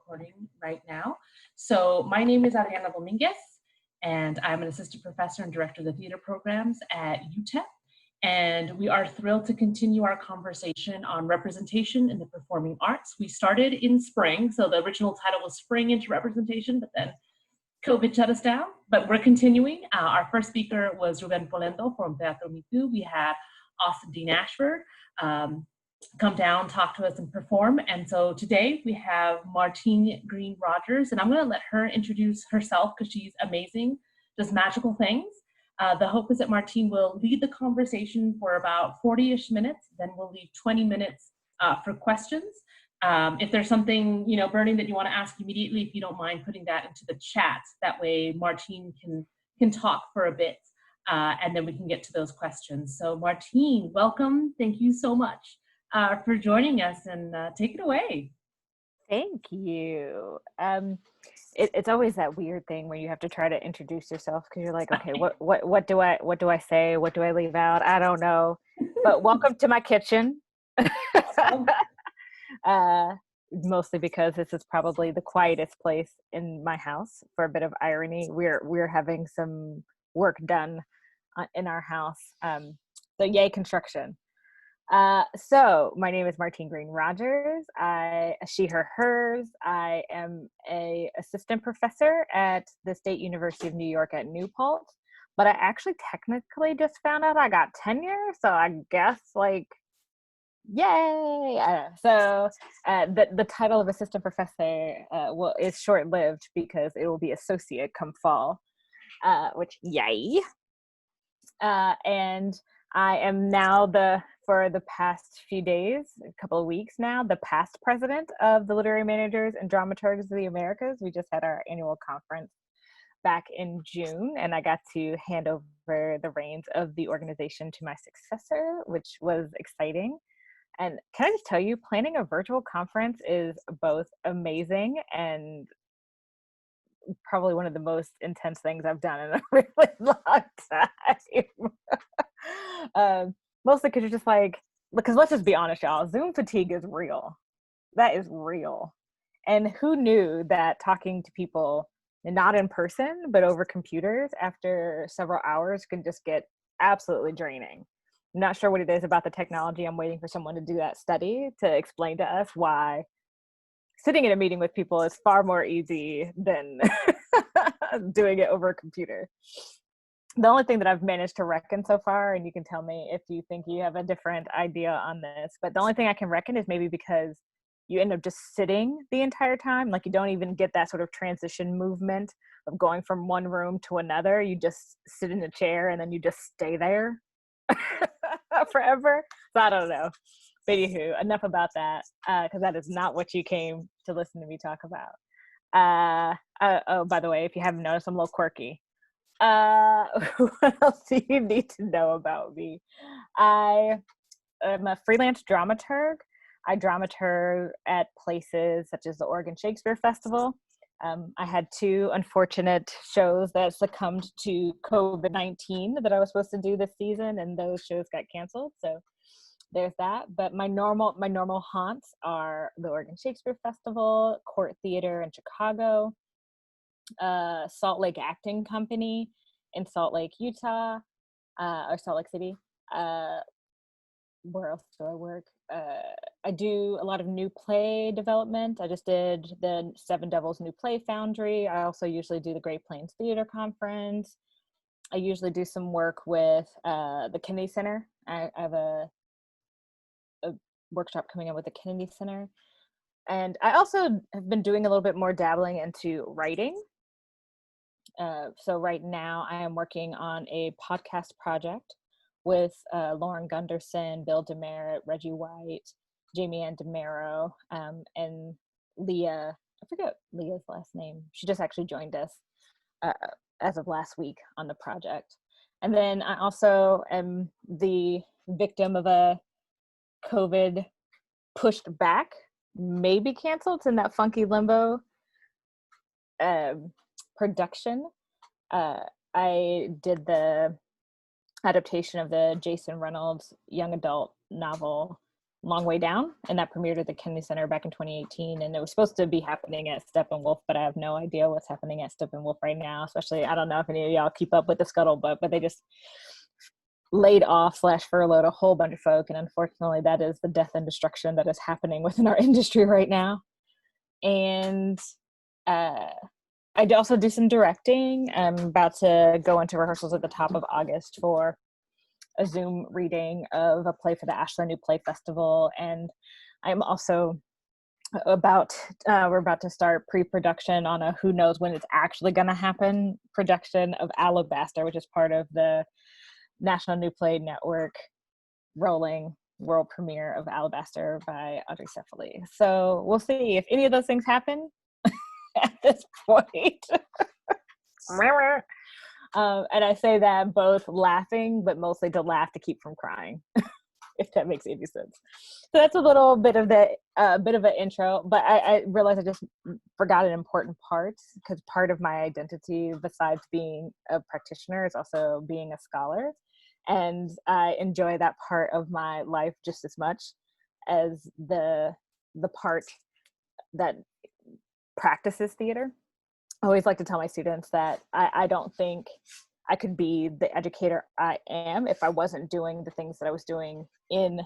recording right now. So my name is Ariana Dominguez, and I'm an assistant professor and director of the theater programs at UTEP. And we are thrilled to continue our conversation on representation in the performing arts. We started in spring, so the original title was Spring into Representation, but then COVID shut us down, but we're continuing. Our first speaker was Ruben Polendo from Teatro Mitu. We had Austin Dean Ashford come down, talk to us, and perform. And so today we have Martine Green Rogers, and I'm going to let her introduce herself because she's amazing, does magical things. The hope is that Martine will lead the conversation for about 40-ish minutes, then we'll leave 20 minutes for questions. If there's something, burning that you want to ask immediately, if you don't mind putting that into the chat, that way Martine can talk for a bit, and then we can get to those questions. So Martine, welcome. Thank you so much for joining us, and take it away. Thank you. It's always that weird thing where you have to try to introduce yourself because you're like, okay, what do I say? What do I leave out? I don't know. But welcome to my kitchen. Mostly because this is probably the quietest place in my house. For a bit of irony, we're having some work done in our house. So yay construction. So my name is Martine Green Rogers. She, her, hers. I am a assistant professor at the State University of New York at New Paltz, but I actually technically just found out I got tenure. So I guess yay! The title of assistant professor is short-lived because it will be associate come fall, which yay! And I am now for the past few days, a couple of weeks now, the past president of the Literary Managers and Dramaturgs of the Americas. We just had our annual conference back in June, and I got to hand over the reins of the organization to my successor, which was exciting. And can I just tell you, planning a virtual conference is both amazing and probably one of the most intense things I've done in a really long time. Mostly because you're just like, because let's just be honest, y'all, Zoom fatigue is real. That is real. And who knew that talking to people, not in person, but over computers after several hours can just get absolutely draining. I'm not sure what it is about the technology. I'm waiting for someone to do that study to explain to us why sitting in a meeting with people is far more easy than doing it over a computer. The only thing that I've managed to reckon so far, and you can tell me if you think you have a different idea on this, but the only thing I can reckon is maybe because you end up just sitting the entire time, like you don't even get that sort of transition movement of going from one room to another. You just sit in a chair and then you just stay there forever. So I don't know. But anywho, enough about that, because that is not what you came to listen to me talk about. Oh, by the way, if you haven't noticed, I'm a little quirky. What else do you need to know about me? I am a freelance dramaturg. I dramaturg at places such as the Oregon Shakespeare Festival. I had 2 unfortunate shows that succumbed to COVID-19 that I was supposed to do this season, and those shows got canceled. So there's that. But my normal haunts are the Oregon Shakespeare Festival, Court Theater in Chicago, Salt Lake Acting Company in Salt Lake, Utah, or Salt Lake City. Where else do I work? I do a lot of new play development. I just did the Seven Devils New Play Foundry. I also usually do the Great Plains Theater Conference. I usually do some work with the Kennedy Center. I have a workshop coming up with the Kennedy Center. And I also have been doing a little bit more dabbling into writing. So right now I am working on a podcast project with Lauren Gunderson, Bill Demerit, Reggie White, Jamie Ann DeMero, and Leah. I forget Leah's last name. She just actually joined us as of last week on the project. And then I also am the victim of a COVID pushed back, maybe canceled. It's in that funky limbo production. I did the adaptation of the Jason Reynolds young adult novel Long Way Down, and that premiered at the Kennedy Center back in 2018. And it was supposed to be happening at Steppenwolf, but I have no idea what's happening at Steppenwolf right now. Especially, I don't know if any of y'all keep up with the scuttlebutt, but they just laid off / furloughed a whole bunch of folk, and unfortunately, that is the death and destruction that is happening within our industry right now. And I also do some directing. I'm about to go into rehearsals at the top of August for a Zoom reading of a play for the Ashland New Play Festival. And I'm also we're about to start pre-production on a who knows when it's actually going to happen production of Alabaster, which is part of the National New Play Network rolling world premiere of Alabaster by Audrey Cephaly. So we'll see if any of those things happen at this point. And I say that both laughing, but mostly to laugh to keep from crying, if that makes any sense. So that's a little bit of the bit of an intro, but I realized I just forgot an important part, because part of my identity, besides being a practitioner, is also being a scholar. And I enjoy that part of my life just as much as the part that practices theater. I always like to tell my students that I don't think I could be the educator I am if I wasn't doing the things that I was doing in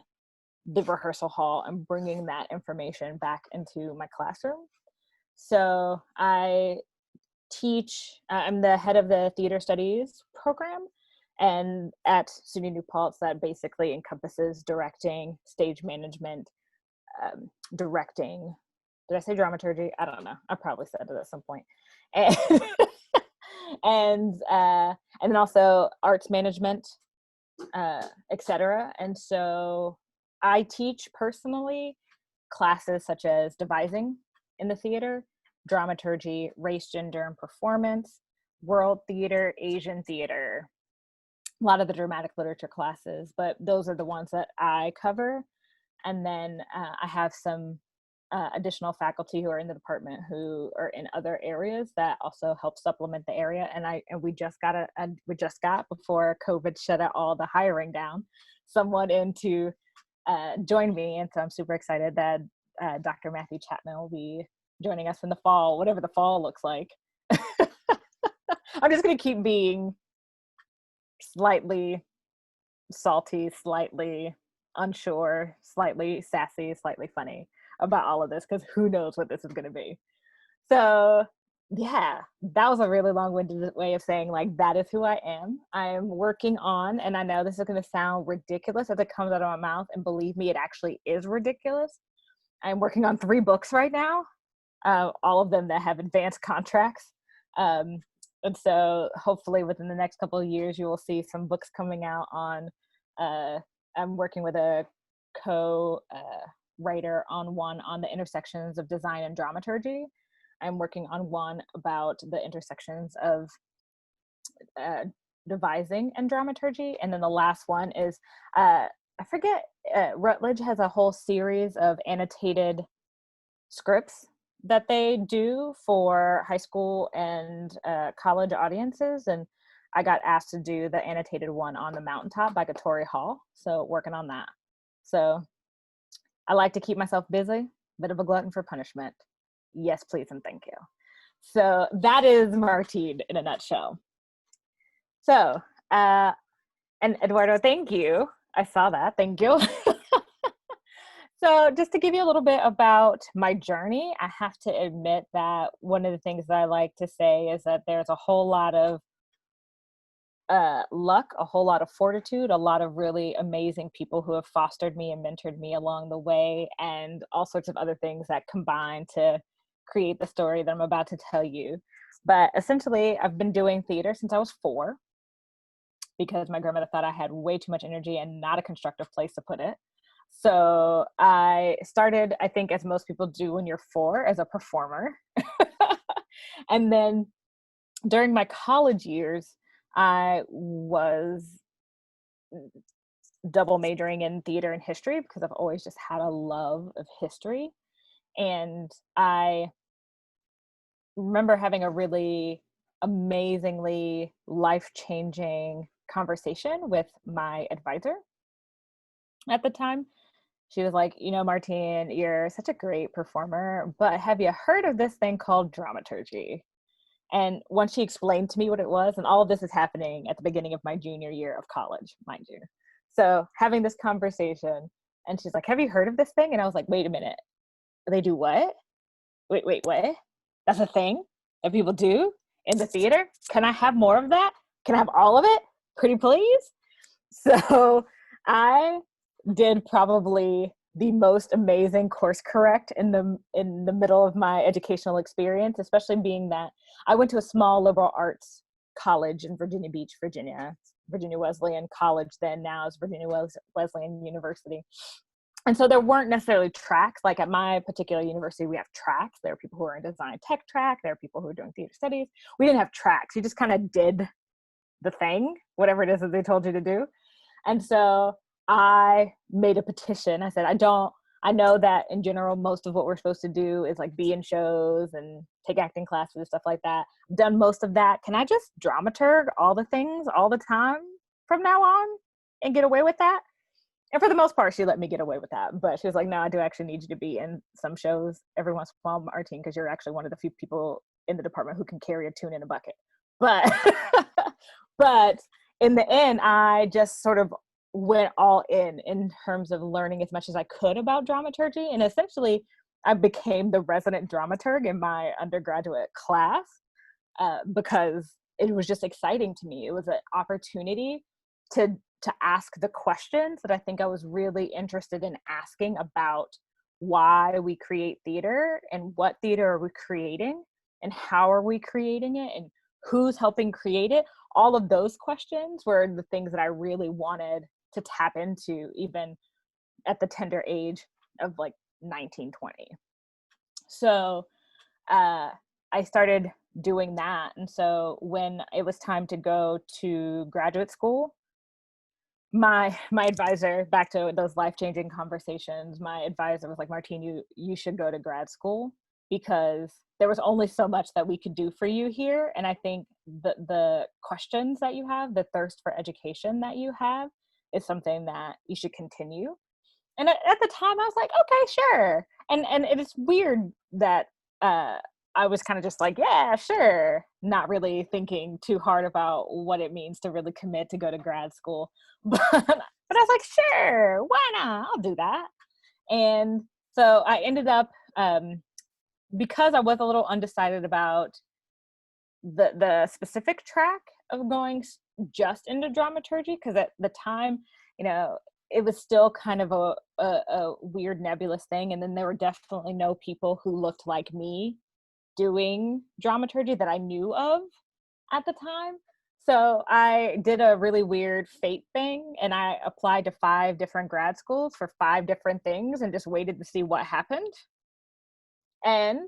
the rehearsal hall and bringing that information back into my classroom. So I teach, I'm the head of the theater studies program, and at SUNY New Paltz that basically encompasses directing, stage management, directing. Did I say dramaturgy? I don't know. I probably said it at some point. And and then also arts management, etc. And so I teach personally classes such as devising in the theater, dramaturgy, race, gender, and performance, world theater, Asian theater, a lot of the dramatic literature classes, but those are the ones that I cover. And then I have some additional faculty who are in the department who are in other areas that also help supplement the area. And we just got before COVID shut out all the hiring down, someone in to join me. And so I'm super excited that Dr. Matthew Chapman will be joining us in the fall, whatever the fall looks like. I'm just going to keep being slightly salty, slightly unsure, slightly sassy, slightly funny about all of this, because who knows what this is going to be. So yeah, that was a really long-winded way of saying, like, that is who I am. I'm working on, and I know this is going to sound ridiculous as it comes out of my mouth, and believe me, it actually is ridiculous. I'm working on 3 books right now, all of them that have advanced contracts. And so hopefully within the next couple of years, you will see some books coming out on, I'm working with a co-writer on one on the intersections of design and dramaturgy. I'm working on one about the intersections of devising and dramaturgy. And then the last one is, I forget, Routledge has a whole series of annotated scripts that they do for high school and college audiences. And I got asked to do the annotated one on The Mountaintop by Gatori Hall. So working on that. So I like to keep myself busy, bit of a glutton for punishment. Yes, please, and thank you. So that is Martine in a nutshell. So, and Eduardo, thank you. I saw that, thank you. So just to give you a little bit about my journey, I have to admit that one of the things that I like to say is that there's a whole lot of luck, a whole lot of fortitude, a lot of really amazing people who have fostered me and mentored me along the way, and all sorts of other things that combine to create the story that I'm about to tell you. But essentially, I've been doing theater since I was 4 because my grandmother thought I had way too much energy and not a constructive place to put it. So I started, I think, as most people do when you're 4, as a performer. And then during my college years, I was double majoring in theater and history because I've always just had a love of history. And I remember having a really amazingly life-changing conversation with my advisor at the time. she was like, you know, Martine, you're such a great performer, but have you heard of this thing called dramaturgy? And once she explained to me what it was, and all of this is happening at the beginning of my junior year of college, mind you. So having this conversation, and she's like, have you heard of this thing? And I was like, wait a minute, they do what? Wait, what? That's a thing that people do in the theater? Can I have more of that? Can I have all of it? Pretty please? So I did probably the most amazing course correct in the middle of my educational experience, especially being that I went to a small liberal arts college in Virginia Beach, Virginia. Virginia Wesleyan College then, now is Virginia Wesleyan University. And so there weren't necessarily tracks. Like at my particular university, we have tracks. There are people who are in design tech track. There are people who are doing theater studies. We didn't have tracks. You just kind of did the thing, whatever it is that they told you to do. And so I made a petition. I said, I know that in general, most of what we're supposed to do is like be in shows and take acting classes and stuff like that. I've done most of that. Can I just dramaturg all the things all the time from now on and get away with that? And for the most part, she let me get away with that. But she was like, no, I do actually need you to be in some shows every once in a while, Martine, because you're actually one of the few people in the department who can carry a tune in a bucket. But, but in the end, I just sort of went all in terms of learning as much as I could about dramaturgy. And essentially, I became the resident dramaturg in my undergraduate class because it was just exciting to me. It was an opportunity to ask the questions that I think I was really interested in asking about why we create theater and what theater are we creating and how are we creating it and who's helping create it. All of those questions were the things that I really wanted to tap into, even at the tender age of like 19, 20. So I started doing that. And so when it was time to go to graduate school, my advisor, back to those life-changing conversations, my advisor was like, Martine, you should go to grad school because there was only so much that we could do for you here. And I think the questions that you have, the thirst for education that you have is something that you should continue. And at the time I was like, okay, sure. And it is weird that I was kind of just like, yeah, sure, not really thinking too hard about what it means to really commit to go to grad school. But I was like, sure, why not? I'll do that. And so I ended up, because I was a little undecided about the specific track of going just into dramaturgy, because at the time, you know, it was still kind of a weird nebulous thing. And then there were definitely no people who looked like me doing dramaturgy that I knew of at the time. So I did a really weird fate thing and I applied to 5 different grad schools for 5 different things and just waited to see what happened. And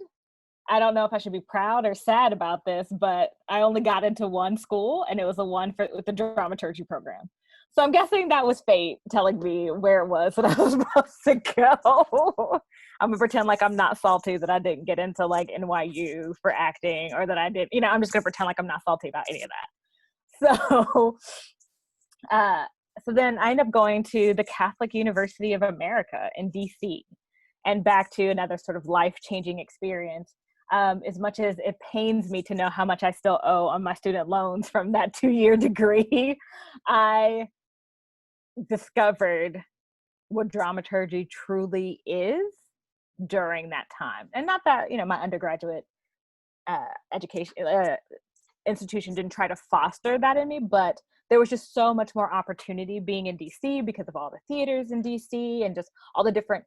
I don't know if I should be proud or sad about this, but I only got into one school and it was the one with the dramaturgy program. So I'm guessing that was fate telling me where it was that I was supposed to go. I'm gonna pretend like I'm not salty that I didn't get into like NYU for acting or that I did, I'm just gonna pretend like I'm not salty about any of that. So, so then I ended up going to the Catholic University of America in DC and back to another sort of life-changing experience. As much as it pains me to know how much I still owe on my student loans from that 2-year degree, I discovered what dramaturgy truly is during that time. And not that, my undergraduate education institution didn't try to foster that in me, but there was just so much more opportunity being in DC because of all the theaters in DC and just all the different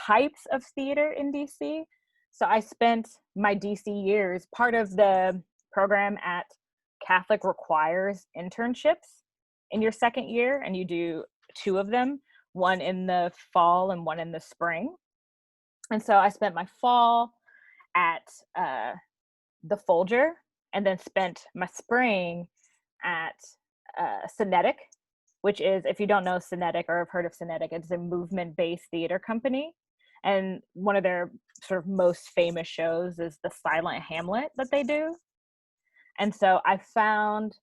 types of theater in DC. So I spent my DC years, part of the program at Catholic requires internships in your second year, and you do 2 of them, one in the fall and one in the spring. And so I spent my fall at the Folger, and then spent my spring at Cinetic, which is, if you don't know Cinetic or have heard of Cinetic, it's a movement-based theater company. And one of their sort of most famous shows is the Silent Hamlet that they do. And so I found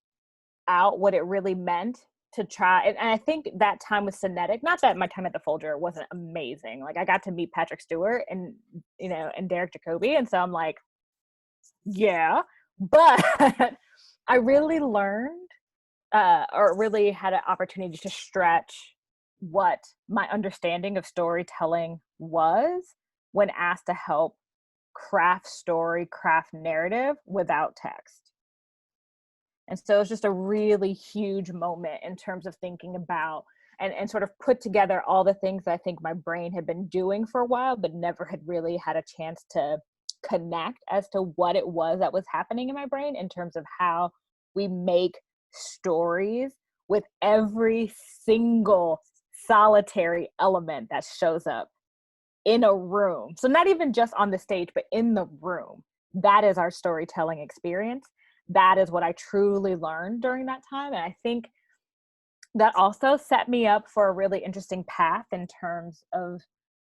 out what it really meant to try, and I think that time with Cinetic, not that my time at the Folger wasn't amazing. Like I got to meet Patrick Stewart and, you know, and Derek Jacobi. And so I'm like, yeah, but I really learned or really had an opportunity to stretch what my understanding of storytelling was when asked to help craft story, craft narrative without text. And so it's just a really huge moment in terms of thinking about and sort of put together all the things that I think my brain had been doing for a while, but never had really had a chance to connect as to what it was that was happening in my brain in terms of how we make stories with every single solitary element that shows up in a room. So not even just on the stage, but in the room. That is our storytelling experience. That is what I truly learned during that time. And I think that also set me up for a really interesting path in terms of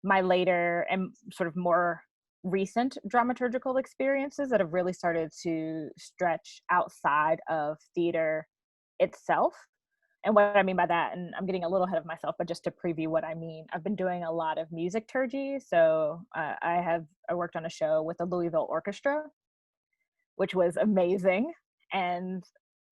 my later and sort of more recent dramaturgical experiences that have really started to stretch outside of theater itself. And what I mean by that, and I'm getting a little ahead of myself, but just to preview what I mean, I've been doing a lot of musicturgy. So I worked on a show with the Louisville Orchestra, which was amazing. And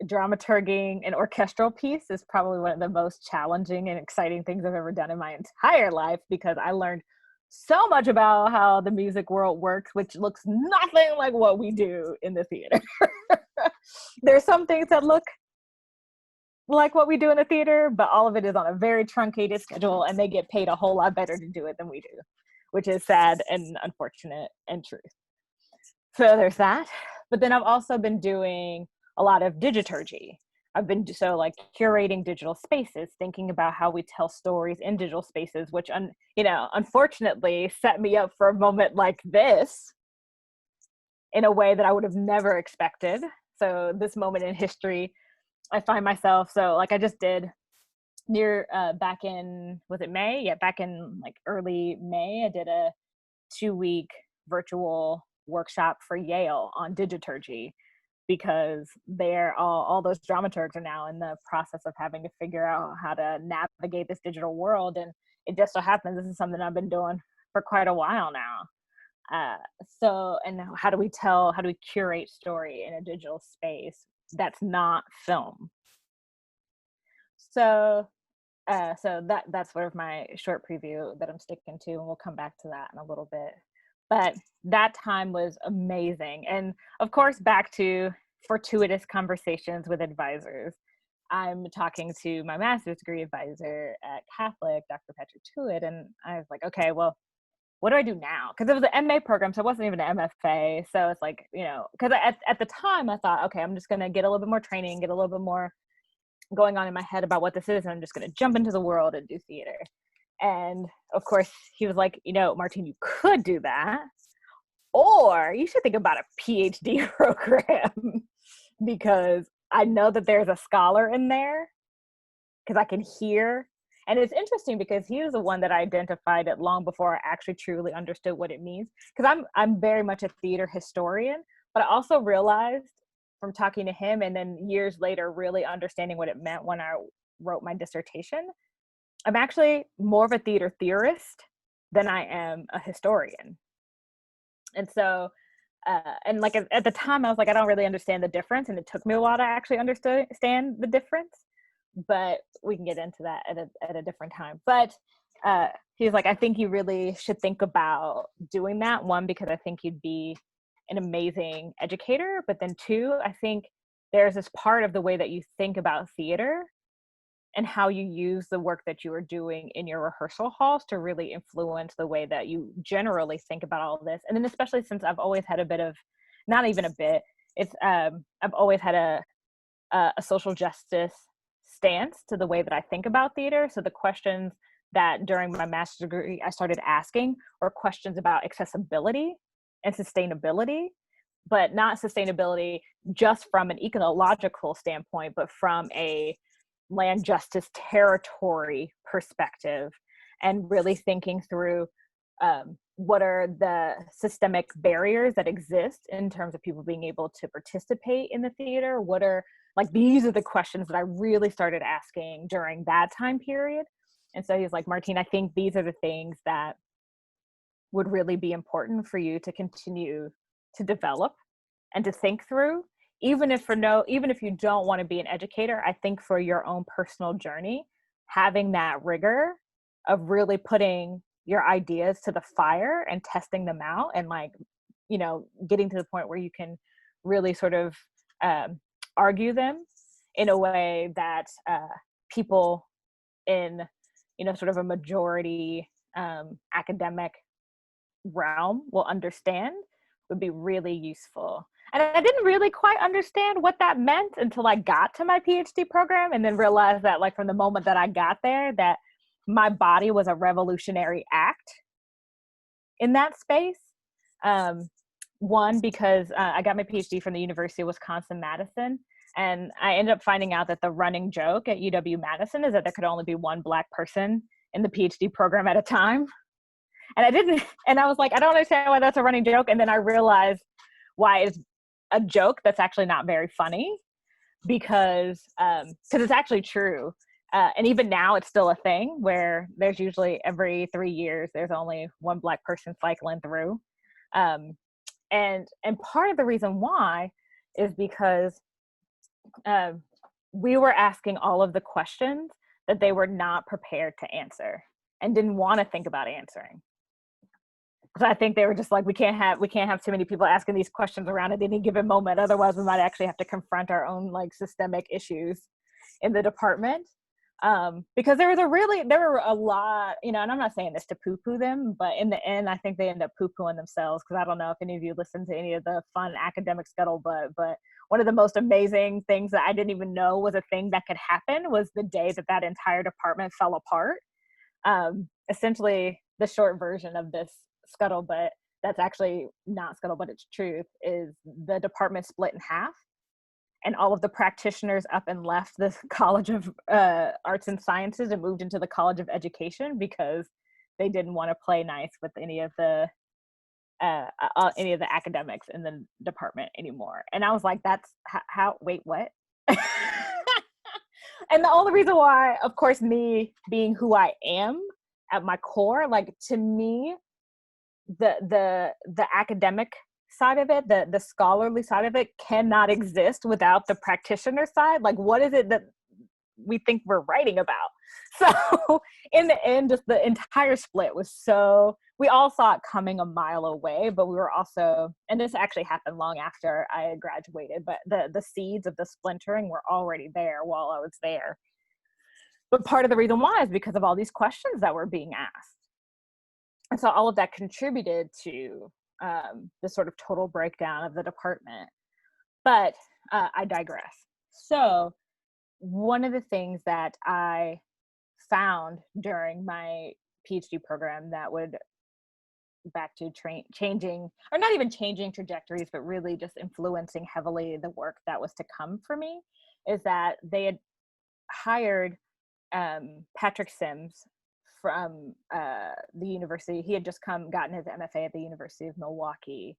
dramaturging an orchestral piece is probably one of the most challenging and exciting things I've ever done in my entire life, because I learned so much about how the music world works, which looks nothing like what we do in the theater. There's some things that look like what we do in the theater, but all of it is on a very truncated schedule, and they get paid a whole lot better to do it than we do, which is sad and unfortunate and true. So there's that. But then I've also been doing a lot of digiturgy. I've been like curating digital spaces, thinking about how we tell stories in digital spaces, which, unfortunately set me up for a moment like this in a way that I would have never expected. So this moment in history, I find myself, so like I just did near back in, was it May? Yeah, back in like early May, I did a 2-week virtual workshop for Yale on digiturgy, because they're all those dramaturgs are now in the process of having to figure out how to navigate this digital world. And it just so happens this is something I've been doing for quite a while now. And how do we curate story in a digital space that's not film? So that's sort of my short preview that I'm sticking to, and we'll come back to that in a little bit. But that time was amazing. And of course, back to fortuitous conversations with advisors. I'm talking to my master's degree advisor at Catholic, Dr. Patrick Tewitt, and I was like, okay, well, what do I do now? Because it was an MA program, so it wasn't even an MFA. So it's like, because at the time I thought, okay, I'm just going to get a little bit more training, get a little bit more going on in my head about what this is, and I'm just going to jump into the world and do theater. And of course, he was like, Martine, you could do that, or you should think about a PhD program, because I know that there's a scholar in there, because I can hear. And it's interesting because he was the one that identified it long before I actually truly understood what it means. Because I'm very much a theater historian, but I also realized from talking to him and then years later really understanding what it meant when I wrote my dissertation, I'm actually more of a theater theorist than I am a historian. And so, and like at the time I was like, I don't really understand the difference. And it took me a while to actually understand the difference, but we can get into that at a different time. But he's like, I think you really should think about doing that. One, because I think you'd be an amazing educator, but then two, I think there's this part of the way that you think about theater and how you use the work that you are doing in your rehearsal halls to really influence the way that you generally think about all of this. And then especially since I've always had a bit of, not even a bit, it's I've always had a social justice stance to the way that I think about theater. So the questions that during my master's degree I started asking were questions about accessibility and sustainability, but not sustainability just from an ecological standpoint, but from a land justice territory perspective, and really thinking through what are the systemic barriers that exist in terms of people being able to participate in the theater, what are like, these are the questions that I really started asking during that time period. And so he's like, Martine, I think these are the things that would really be important for you to continue to develop and to think through, even if you don't want to be an educator. I think for your own personal journey, having that rigor of really putting your ideas to the fire and testing them out, and, like, getting to the point where you can really sort of argue them in a way that people in sort of a majority academic realm will understand, would be really useful. And I didn't really quite understand what that meant until I got to my PhD program, and then realized that, like, from the moment that I got there, that my body was a revolutionary act in that space. One, because I got my PhD from the University of Wisconsin-Madison, and I ended up finding out that the running joke at UW-Madison is that there could only be one Black person in the PhD program at a time. And I was like, I don't understand why that's a running joke. And then I realized why it's a joke that's actually not very funny, because it's actually true. And even now it's still a thing where there's usually every 3 years, there's only one Black person cycling through. And part of the reason why is because we were asking all of the questions that they were not prepared to answer and didn't want to think about answering. So I think they were just like, we can't have too many people asking these questions around at any given moment. Otherwise, we might actually have to confront our own, like, systemic issues in the department. Because there were a lot, and I'm not saying this to poo-poo them, but in the end, I think they end up poo-pooing themselves, because I don't know if any of you listen to any of the fun academic scuttlebutt, but one of the most amazing things that I didn't even know was a thing that could happen was the day that entire department fell apart. Essentially, the short version of this scuttlebutt, that's actually not scuttlebutt, it's truth, is the department split in half, and all of the practitioners up and left the College of Arts and Sciences and moved into the College of Education, because they didn't want to play nice with any of the academics in the department anymore. And I was like, that's how wait, what? And the only reason why, of course, me being who I am at my core, like, to me, the academic side of it, the scholarly side of it, cannot exist without the practitioner side. Like, what is it that we think we're writing about? So in the end, just the entire split was so, we all saw it coming a mile away, but we were also, and this actually happened long after I had graduated, but the seeds of the splintering were already there while I was there. But part of the reason why is because of all these questions that were being asked. And so all of that contributed to the sort of total breakdown of the department. But I digress. So one of the things that I found during my PhD program that would back to changing, or not even changing trajectories, but really just influencing heavily the work that was to come for me, is that they had hired Patrick Sims from the university. He had just gotten his MFA at the University of Milwaukee,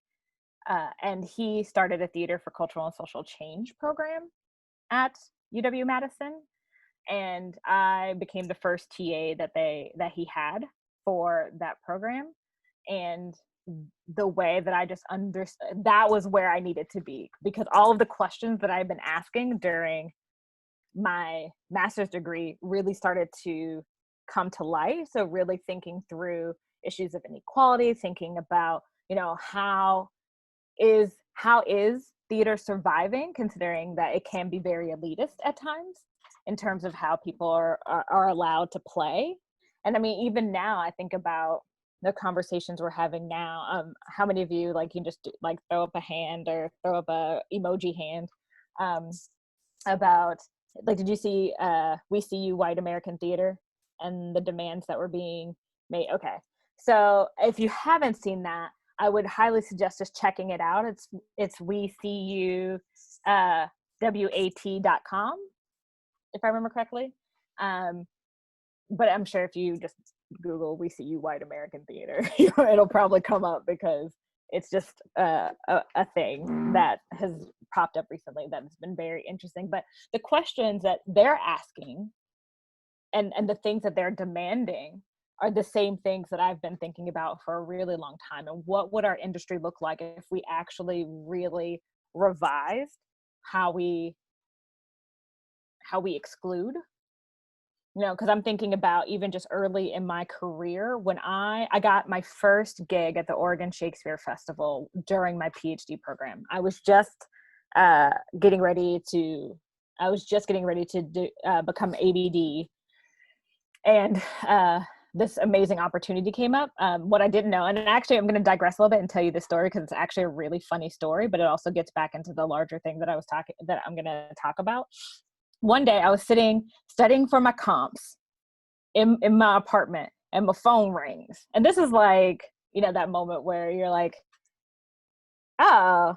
and he started a Theater for Cultural and Social Change program at UW-Madison, and I became the first TA that he had for that program. And the way that I just understood, that was where I needed to be, because all of the questions that I've been asking during my master's degree really started to come to life. So really thinking through issues of inequality, thinking about, how is theater surviving, considering that it can be very elitist at times in terms of how people are allowed to play. And I mean, even now, I think about the conversations we're having now. How many of you can just throw up a hand or throw up a emoji hand about did you see We See You White American Theater and the demands that were being made? Okay, so if you haven't seen that, I would highly suggest just checking it out. It's WeSeeYou WAT.com, if I remember correctly. But I'm sure if you just Google We See You White American Theater, it'll probably come up, because it's just a thing that has popped up recently that has been very interesting. But the questions that they're asking and the things that they're demanding are the same things that I've been thinking about for a really long time. And what would our industry look like if we actually really revised how we exclude? You know, because I'm thinking about even just early in my career when I got my first gig at the Oregon Shakespeare Festival during my PhD program. I was just getting ready to become ABD, and this amazing opportunity came up. What I didn't know, and actually I'm going to digress a little bit and tell you this story because it's actually a really funny story, but it also gets back into the larger thing that I'm going to talk about. One day I was studying for my comps in my apartment, and my phone rings. And this is like, you know, that moment where you're like, oh,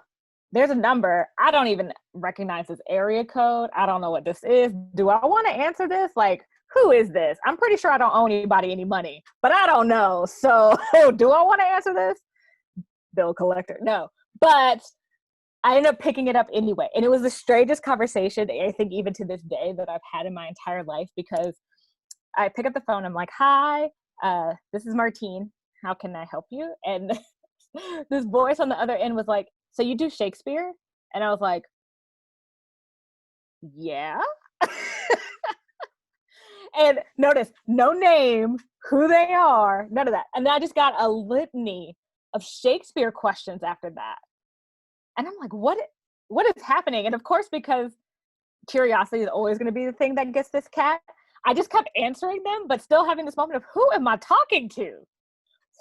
there's a number. I don't even recognize this area code. I don't know what this is. Do I want to answer this? Like, who is this? I'm pretty sure I don't owe anybody any money, but I don't know. So do I want to answer this? Bill collector. No. But I ended up picking it up anyway. And it was the strangest conversation, I think, even to this day, that I've had in my entire life, because I pick up the phone. I'm like, hi, this is Martine. How can I help you? And this voice on the other end was like, so you do Shakespeare? And I was like, yeah. And notice, no name, who they are, none of that. And then I just got a litany of Shakespeare questions after that. And I'm like, what is happening? And of course, because curiosity is always going to be the thing that gets this cat, I just kept answering them, but still having this moment of, who am I talking to?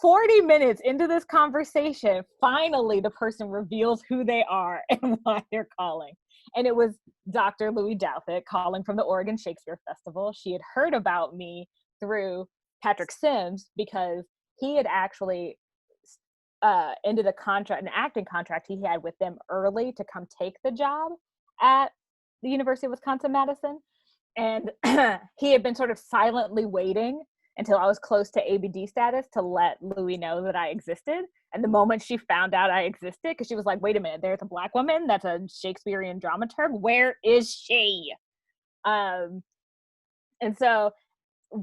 40 minutes into this conversation, finally the person reveals who they are and why they're calling. And it was Dr. Louis Douthit calling from the Oregon Shakespeare Festival. She had heard about me through Patrick Sims because he had actually ended an acting contract he had with them early to come take the job at the University of Wisconsin-Madison. And he had been sort of silently waiting until I was close to ABD status to let Louis know that I existed. And the moment she found out I existed, because she was like, wait a minute, there's a Black woman that's a Shakespearean dramaturg. Where is she? And so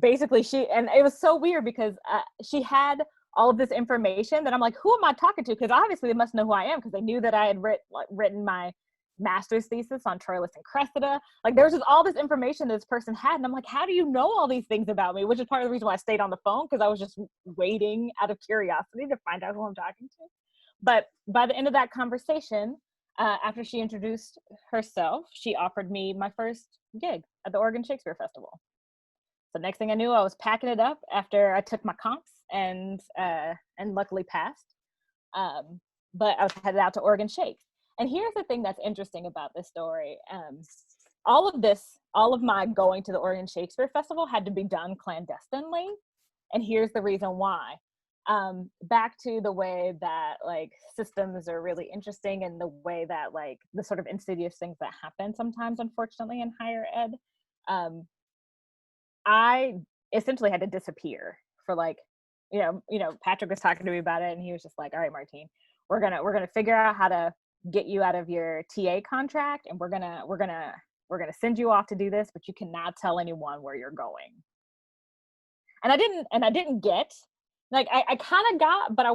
basically and it was so weird because she had all of this information that I'm like, who am I talking to? Because obviously they must know who I am, because they knew that I had written my master's thesis on Troilus and Cressida. Like, there was just all this information this person had, and I'm like, how do you know all these things about me? Which is part of the reason why I stayed on the phone, because I was just waiting out of curiosity to find out who I'm talking to. But by the end of that conversation, after she introduced herself, she offered me my first gig at the Oregon Shakespeare Festival. So next thing I knew, I was packing it up after I took my comps and luckily passed. But I was headed out to Oregon Shakes. And here's the thing that's interesting about this story. All of my going to the Oregon Shakespeare Festival had to be done clandestinely. And here's the reason why. Back to the way that like systems are really interesting, and the way that like the sort of insidious things that happen sometimes, unfortunately, in higher ed. I essentially had to disappear for like, you know, Patrick was talking to me about it, and he was just like, all right, Martine, we're gonna figure out how to get you out of your TA contract, and we're gonna send you off to do this, but you cannot tell anyone where you're going. And I didn't get, like, I kind of got, but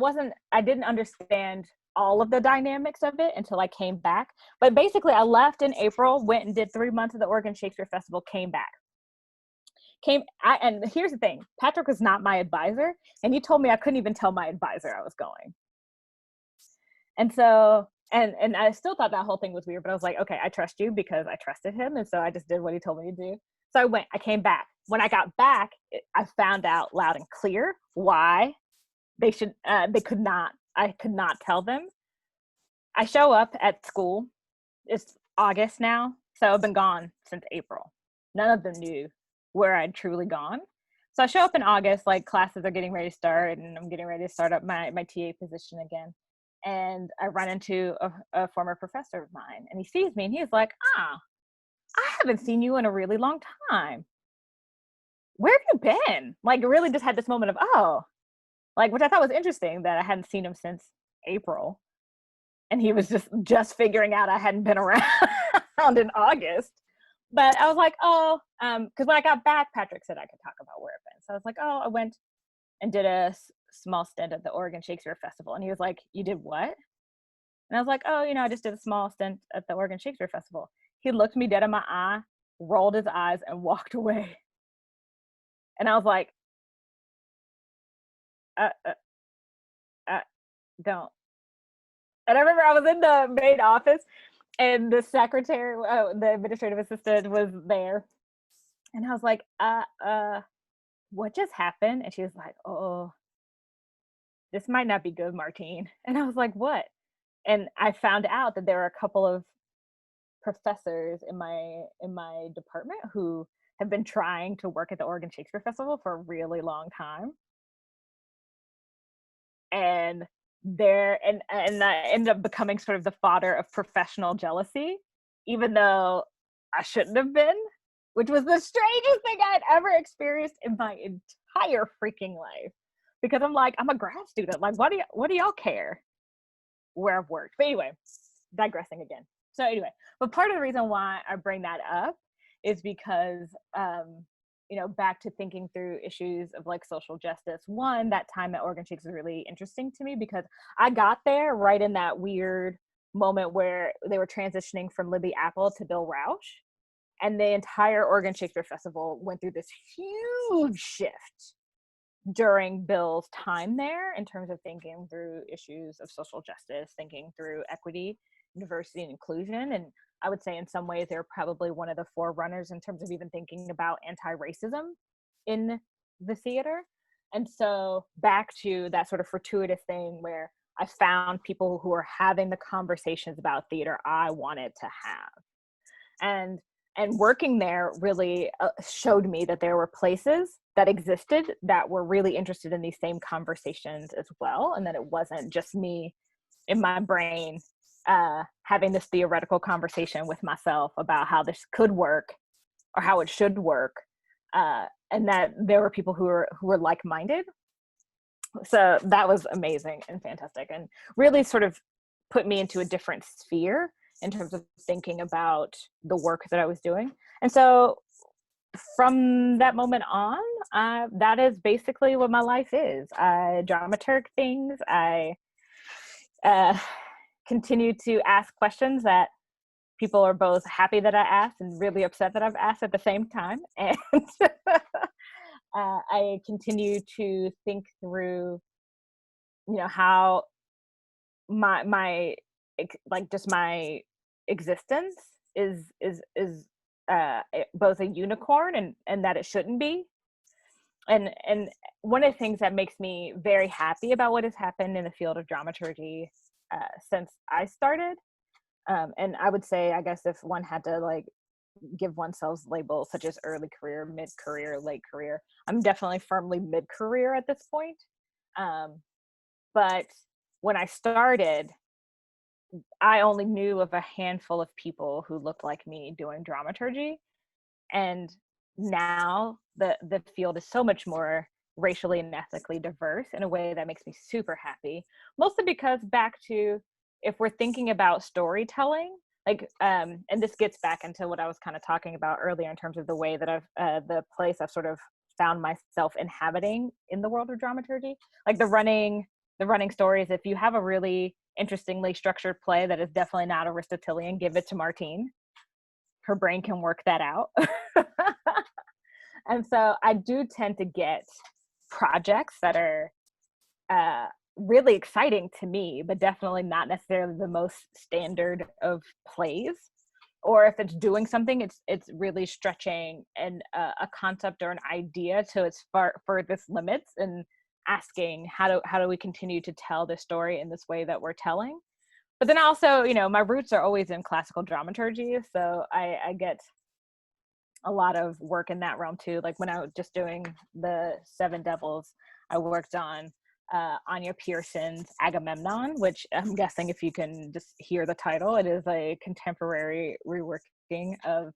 I didn't understand all of the dynamics of it until I came back. But basically I left in April, went and did 3 months of the Oregon Shakespeare Festival, came back. And here's the thing, Patrick was not my advisor, and he told me I couldn't even tell my advisor I was going. And so, and I still thought that whole thing was weird, but I was like, okay, I trust you because I trusted him. And so I just did what he told me to do. So I came back. When I got back, I found out loud and clear why I could not tell them. I show up at school, it's August now, so I've been gone since April. None of them knew where I'd truly gone. So I show up in August, like classes are getting ready to start, and I'm getting ready to start up my TA position again. And I run into a former professor of mine, and he sees me and he's like, I haven't seen you in a really long time. Where have you been? Like, really just had this moment of, oh, like, which I thought was interesting that I hadn't seen him since April, and he was just figuring out I hadn't been around in August. But I was like, oh, because when I got back, Patrick said I could talk about where I've been. So I was like, oh, I went and did a small stint at the Oregon Shakespeare Festival. And he was like, you did what? And I was like, oh, I just did a small stint at the Oregon Shakespeare Festival. He looked me dead in my eye, rolled his eyes, and walked away. And I was like, uh, uh, don't. And I remember I was in the main office, and the secretary, the administrative assistant was there. And I was like, what just happened? And she was like, oh, this might not be good, Martine. And I was like, what? And I found out that there were a couple of professors in my department who have been trying to work at the Oregon Shakespeare Festival for a really long time. And and I ended up becoming sort of the fodder of professional jealousy, even though I shouldn't have been, which was the strangest thing I'd ever experienced in my entire freaking life. Because I'm like, I'm a grad student. Like, what do y'all care where I've worked? But anyway, digressing again. So anyway, but part of the reason why I bring that up is because back to thinking through issues of like social justice. One, that time at Oregon Shakes was really interesting to me because I got there right in that weird moment where they were transitioning from Libby Apple to Bill Rausch. And the entire Oregon Shakespeare Festival went through this huge shift during Bill's time there in terms of thinking through issues of social justice, thinking through equity, diversity, and inclusion. And I would say in some ways they're probably one of the forerunners in terms of even thinking about anti-racism in the theater. And so back to that sort of fortuitous thing where I found people who were having the conversations about theater I wanted to have. And working there really showed me that there were places that existed that were really interested in these same conversations as well, and that it wasn't just me in my brain having this theoretical conversation with myself about how this could work or how it should work, and that there were people who were like-minded. So that was amazing and fantastic, and really sort of put me into a different sphere in terms of thinking about the work that I was doing. And so from that moment on, that is basically what my life is. I dramaturg things. I continue to ask questions that people are both happy that I asked and really upset that I've asked at the same time. And I continue to think through, how my like just my existence is both a unicorn and that it shouldn't be. And one of the things that makes me very happy about what has happened in the field of dramaturgy since I started, and I would say, I guess if one had to like give oneself labels such as early career, mid-career, late career, I'm definitely firmly mid-career at this point. But when I started, I only knew of a handful of people who looked like me doing dramaturgy. And now the field is so much more racially and ethnically diverse in a way that makes me super happy. Mostly because back to, if we're thinking about storytelling, like, and this gets back into what I was kind of talking about earlier in terms of the way that the place I've sort of found myself inhabiting in the world of dramaturgy, like the running stories. If you have a really interestingly structured play that is definitely not Aristotelian, give it to Martine. Her brain can work that out. And so I do tend to get projects that are really exciting to me, but definitely not necessarily the most standard of plays. Or if it's doing something, it's really stretching a concept or an idea to its furthest limits, and asking how do we continue to tell this story in this way that we're telling. But then also, my roots are always in classical dramaturgy, so I get a lot of work in that realm too. Like when I was just doing the Seven Devils, I worked on Anya Pearson's Agamemnon, which I'm guessing if you can just hear the title, it is a contemporary reworking of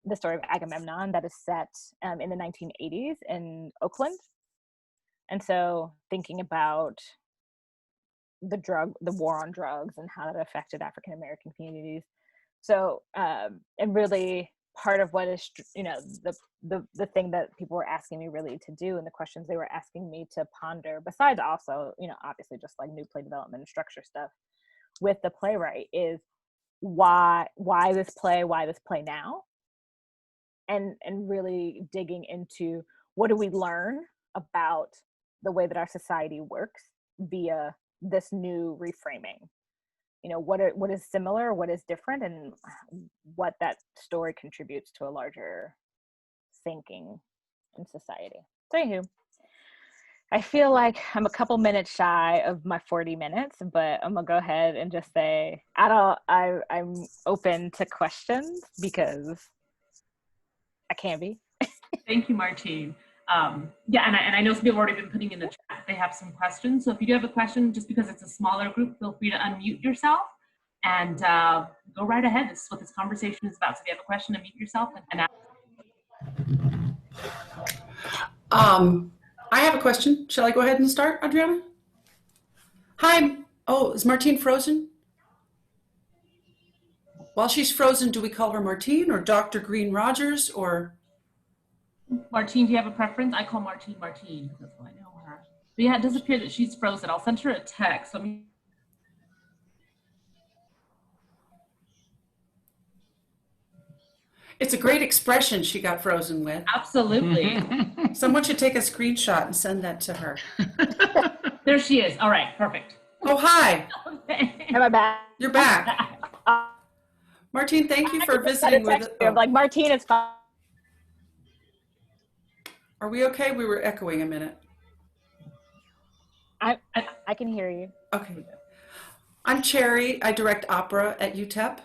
the story of Agamemnon that is set in the 1980s in Oakland. And so thinking about the war on drugs and how that affected African American communities. So and really part of what is, you know, the thing that people were asking me really to do, and the questions they were asking me to ponder, besides also, you know, obviously just like new play development and structure stuff with the playwright, is why this play now, and really digging into what do we learn about the way that our society works via this new reframing. You know, what is similar, what is different, and what that story contributes to a larger thinking in society. So anywho, I feel like I'm a couple minutes shy of my 40 minutes, but I'm gonna go ahead and just say I'm open to questions because I can be. Thank you, Martine. Yeah, and I know some people have already been putting in the chat, they have some questions. So if you do have a question, just because it's a smaller group, feel free to unmute yourself and go right ahead. This is what this conversation is about. So if you have a question, unmute yourself and ask. I have a question. Shall I go ahead and start, Adriana? Hi. Oh, is Martine frozen? While she's frozen, do we call her Martine or Dr. Green Rogers or? Martine, do you have a preference? I call Martine Martine. That's how I know her. But yeah, it does appear that she's frozen. I'll send her a text. Let me. It's a great expression she got frozen with. Absolutely. Someone should take a screenshot and send that to her. There she is. All right, perfect. Oh, hi. Am I back? You're back. Martine, thank you for visiting with us. I'm like, Martine, it's fine. Are we okay? We were echoing a minute. I can hear you. Okay. I'm Cherry. I direct opera at UTEP.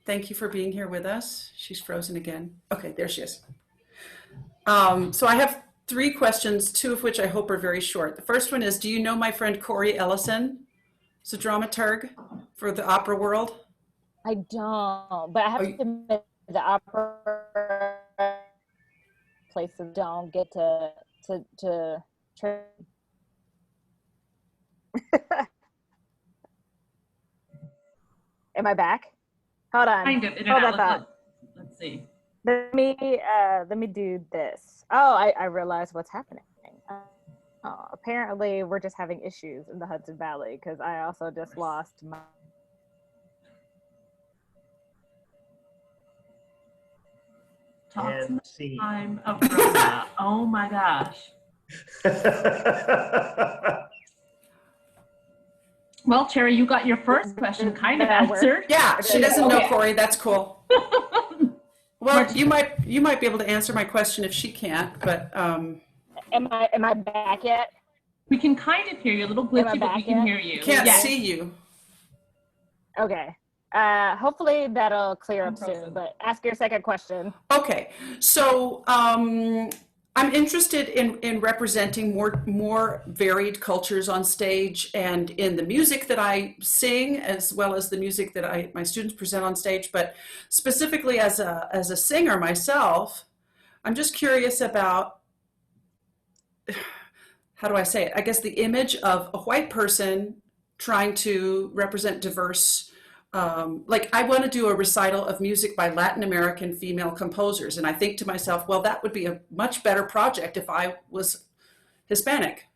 Thank you for being here with us. She's frozen again. Okay, there she is. So I have 3 questions, 2 of which I hope are very short. The first one is, do you know my friend Corey Ellison? He's a dramaturg for the opera world. I don't, but I have to admit the opera places don't get to Am I back? Hold on. Kind of. Hold that thought. Let's see. Let me do this. Oh, I realized what's happening. Apparently we're just having issues in the Hudson Valley because I also just lost my. Time of Rona. Oh my gosh. Well, Cherry, you got your first question kind of answered. Yeah, she doesn't know Corey. That's cool. Well, you might be able to answer my question if she can't, but Am I back yet? We can kind of hear you, a little glitchy, but we can hear you. Can't see you. Okay. Hopefully that'll clear up soon, but ask your second question. Okay. So I'm interested in representing more varied cultures on stage and in the music that I sing, as well as the music that my students present on stage. But specifically as a singer myself, I'm just curious about, how do I say it? I guess the image of a white person trying to represent diverse. Like I want to do a recital of music by Latin American female composers. And I think to myself, well, that would be a much better project if I was Hispanic,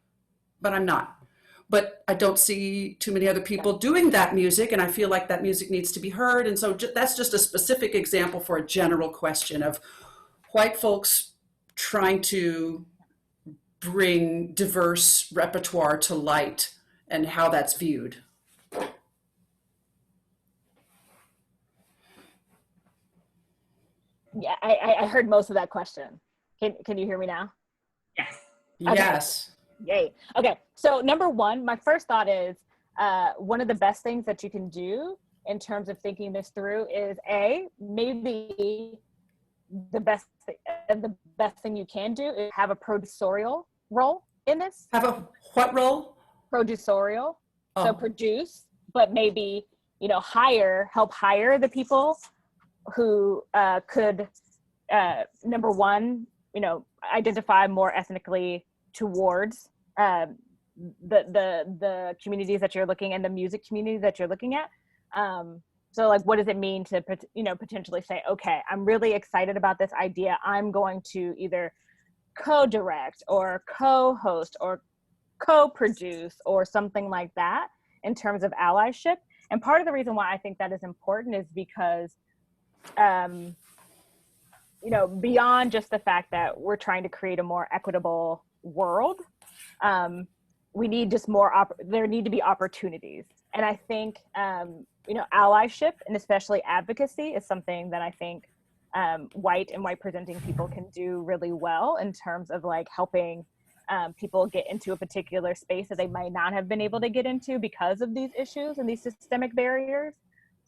but I'm not. But I don't see too many other people doing that music. And I feel like that music needs to be heard. And so that's just a specific example for a general question of white folks trying to bring diverse repertoire to light and how that's viewed. Yeah, I heard most of that question. Can you hear me now? Yes. Okay. Yes. Yay. Okay. So number one, my first thought is one of the best things that you can do in terms of thinking this through is maybe the best thing you can do is have a producerial role in this. Have a what role? Producerial. Oh. So produce, but maybe, help hire the people who could, number one, identify more ethnically towards the communities that you're looking and the music community that you're looking at. So like, what does it mean to, potentially say, okay, I'm really excited about this idea. I'm going to either co-direct or co-host or co-produce or something like that in terms of allyship. And part of the reason why I think that is important is because, beyond just the fact that we're trying to create a more equitable world, we need just there need to be opportunities. And I think, allyship and especially advocacy is something that I think white and white presenting people can do really well in terms of like helping people get into a particular space that they might not have been able to get into because of these issues and these systemic barriers.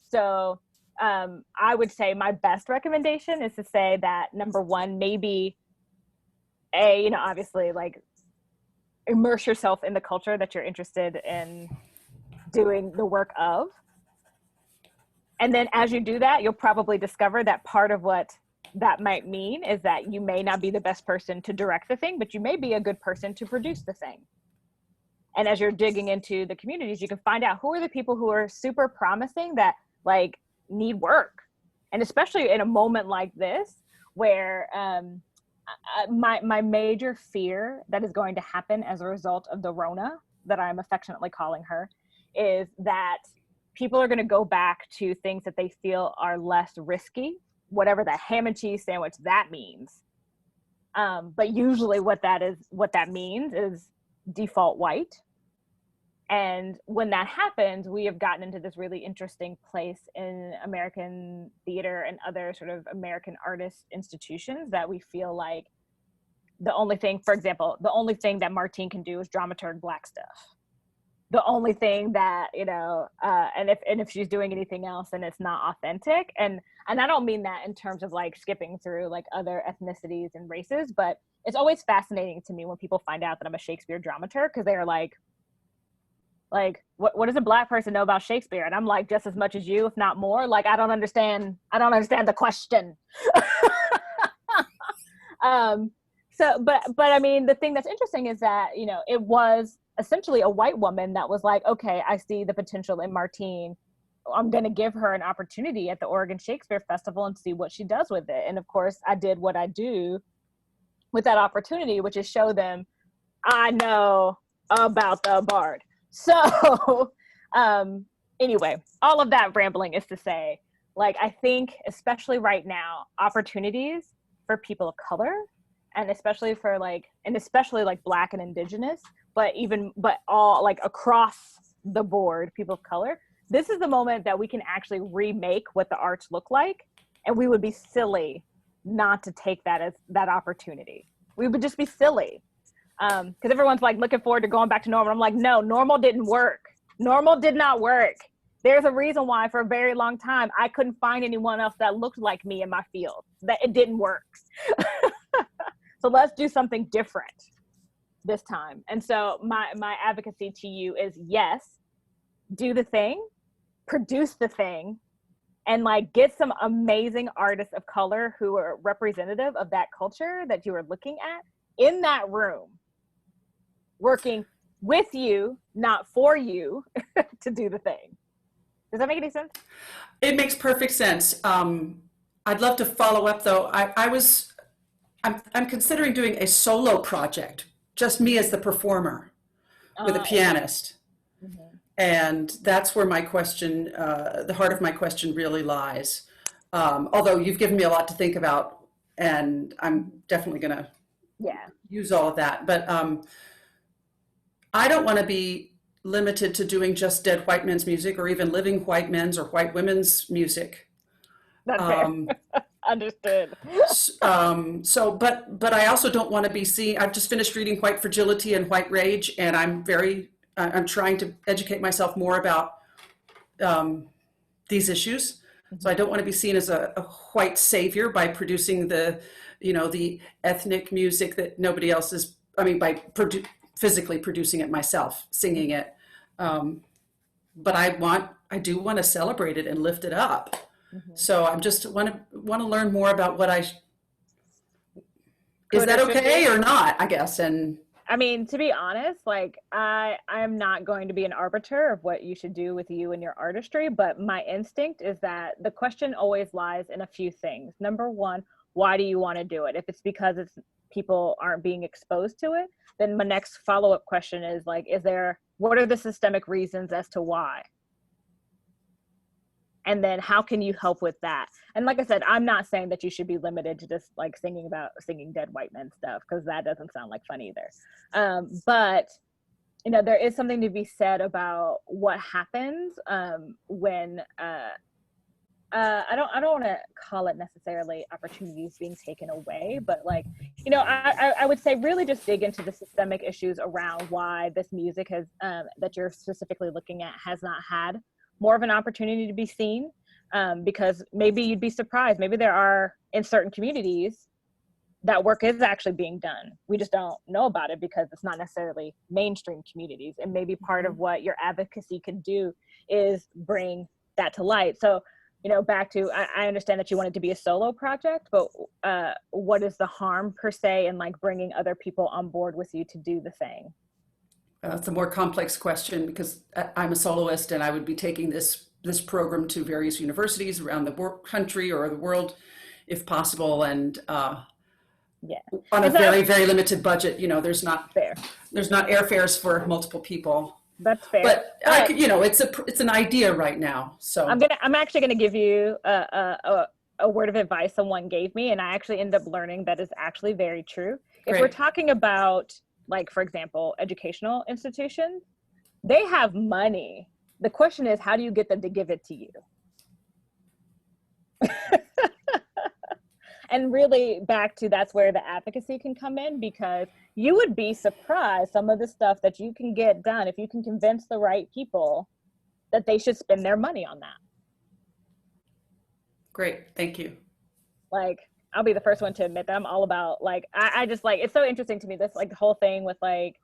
So I would say my best recommendation is to say that, number one, maybe obviously like immerse yourself in the culture that you're interested in doing the work of. And then as you do that, you'll probably discover that part of what that might mean is that you may not be the best person to direct the thing, but you may be a good person to produce the thing. And as you're digging into the communities, you can find out who are the people who are super promising that like need work. And especially in a moment like this, where my major fear that is going to happen as a result of the Rona, that I'm affectionately calling her, is that people are going to go back to things that they feel are less risky, whatever that ham and cheese sandwich that means. But usually what that means is default white. And when that happens, we have gotten into this really interesting place in American theater and other sort of American artist institutions that we feel like the only thing, for example, the only thing that Martine can do is dramaturg Black stuff. The only thing that, and if she's doing anything else, then it's not authentic. And I don't mean that in terms of like skipping through like other ethnicities and races, but it's always fascinating to me when people find out that I'm a Shakespeare dramaturg, because they are like, what does a Black person know about Shakespeare? And I'm like, just as much as you, if not more. Like, I don't understand the question. But I mean, the thing that's interesting is that, it was essentially a white woman that was like, okay, I see the potential in Martine. I'm going to give her an opportunity at the Oregon Shakespeare Festival and see what she does with it. And of course, I did what I do with that opportunity, which is show them I know about the Bard. So anyway, all of that rambling is to say, like, I think especially right now, opportunities for people of color, and especially Black and Indigenous, but all like across the board, people of color, this is the moment that we can actually remake what the arts look like. And we would be silly not to take that as that opportunity. We would just be silly. Because everyone's like looking forward to going back to normal. I'm like, no, normal didn't work. Normal did not work. There's a reason why for a very long time, I couldn't find anyone else that looked like me in my field, that it didn't work. So let's do something different this time. And so my advocacy to you is, yes, do the thing, produce the thing, and like get some amazing artists of color who are representative of that culture that you are looking at in that room, working with you, not for you, to do the thing. Does that make any sense? It makes perfect sense. I'd love to follow up though. I'm considering doing a solo project, just me as the performer with a pianist. Mm-hmm. And that's where my question, the heart of my question really lies. Although you've given me a lot to think about, and I'm definitely going to use all of that. But I don't want to be limited to doing just dead white men's music, or even living white men's or white women's music. That's fair. Understood. But I also don't want to be seen. I've just finished reading White Fragility and White Rage, and I'm trying to educate myself more about these issues. So I don't want to be seen as a white savior by producing the ethnic music that nobody else is. I mean, by physically producing it myself, singing it. But I do want to celebrate it and lift it up. Mm-hmm. So I'm just want to learn more about what is that okay or not, I guess. And I mean, to be honest, like I'm not going to be an arbiter of what you should do with you and your artistry, but my instinct is that the question always lies in a few things. Number one, why do you want to do it? If it's because it's people aren't being exposed to it, then my next follow-up question is like, what are the systemic reasons as to why? And then how can you help with that? And like I said, I'm not saying that you should be limited to just like singing dead white men stuff, because that doesn't sound like fun either. But you know, there is something to be said about what happens when I don't want to call it necessarily opportunities being taken away, but like, you know, I would say really just dig into the systemic issues around why this music has that you're specifically looking at has not had more of an opportunity to be seen, because maybe you'd be surprised. Maybe there are in certain communities that work is actually being done. We just don't know about it because it's not necessarily mainstream communities. And maybe part of what your advocacy can do is bring that to light. So, you know, back to, I understand that you want it to be a solo project, but what is the harm per se in like bringing other people on board with you to do the thing? It's a more complex question because I'm a soloist and I would be taking this program to various universities around the country or the world, if possible, and Yeah, on a very, very limited budget. You know, there's not fair. There's not airfares for multiple people. That's fair. But I could, you know, it's an idea right now. So I'm actually gonna give you a word of advice someone gave me, and I actually ended up learning that is actually very true. If Great. we're talking about, like, for example, educational institutions, they have money. The question is, how do you get them to give it to you? And really back to, that's where the advocacy can come in, because you would be surprised some of the stuff that you can get done if you can convince the right people that they should spend their money on that. Great, thank you. Like, I'll be the first one to admit that I'm all about, like, I just like, it's so interesting to me, this like the whole thing with like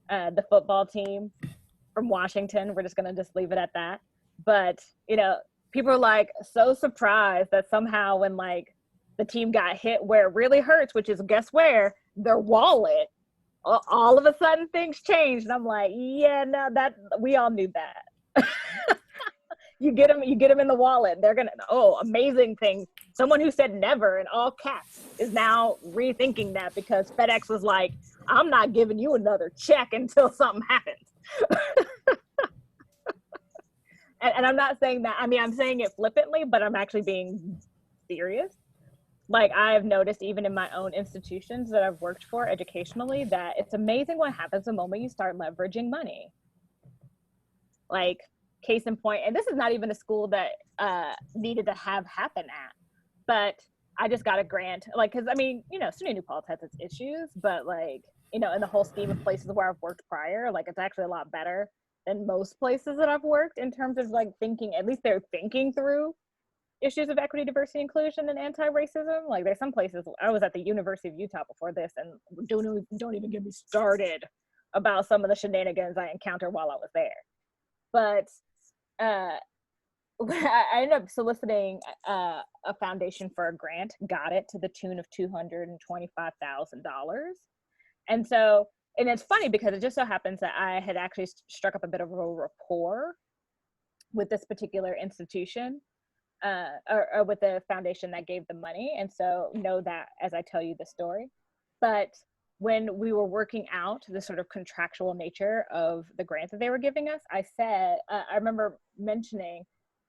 the football team from Washington. We're just gonna just leave it at that. But, you know, people are like so surprised that somehow when like the team got hit where it really hurts, which is guess where, their wallet, all of a sudden things changed. And I'm like, yeah, no, that we all knew that. You get them in the wallet. They're gonna, amazing thing. Someone who said never in all caps is now rethinking that because FedEx was like, I'm not giving you another check until something happens. And I'm not saying that, I mean, I'm saying it flippantly, but I'm actually being serious. Like, I've noticed even in my own institutions that I've worked for educationally, that it's amazing what happens the moment you start leveraging money. Like, case in point, and this is not even a school that needed to have happen at, but I just got a grant, like, because I mean, you know, SUNY New Paltz has its issues, but like, you know, in the whole scheme of places where I've worked prior, like, it's actually a lot better than most places that I've worked in terms of like thinking, at least they're thinking through issues of equity, diversity, inclusion, and anti-racism. Like, there's some places, I was at the University of Utah before this, and don't even get me started about some of the shenanigans I encountered while I was there. But I ended up soliciting a foundation for a grant, got it to the tune of $225,000. And so, and it's funny because it just so happens that I had actually struck up a bit of a rapport with this particular institution, or with the foundation that gave the money. And so know that as I tell you the story. But when we were working out the sort of contractual nature of the grant that they were giving us, I said, I remember mentioning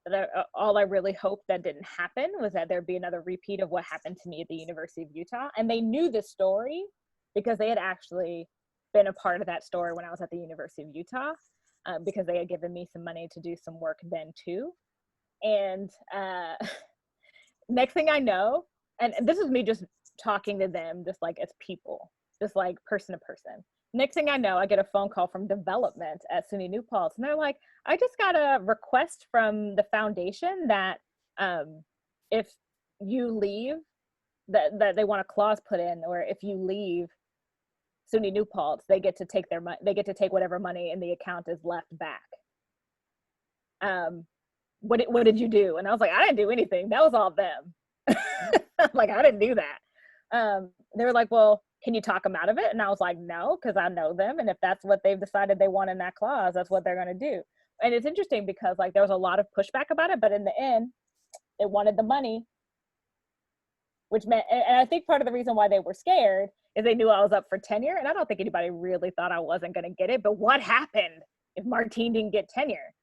that all I really hoped that didn't happen was that there'd be another repeat of what happened to me at the University of Utah. And they knew the story because they had actually been a part of that story when I was at the University of Utah, because they had given me some money to do some work then too. And next thing I know, and this is me just talking to them just like as people, just like person to person. Next thing I know, I get a phone call from development at SUNY New Paltz, and they're like, I just got a request from the foundation that if you leave, that they want a clause put in, or if you leave SUNY New Paltz, they get to take their money, they get to take whatever money in the account is left back. What did you do? And I was like, I didn't do anything. That was all them. Like, I didn't do that. They were like, well, can you talk them out of it? And I was like, no, because I know them. And if that's what they've decided they want in that clause, that's what they're going to do. And it's interesting because like there was a lot of pushback about it, but in the end, they wanted the money, which meant, and I think part of the reason why they were scared is they knew I was up for tenure. And I don't think anybody really thought I wasn't going to get it. But what happened if Martine didn't get tenure?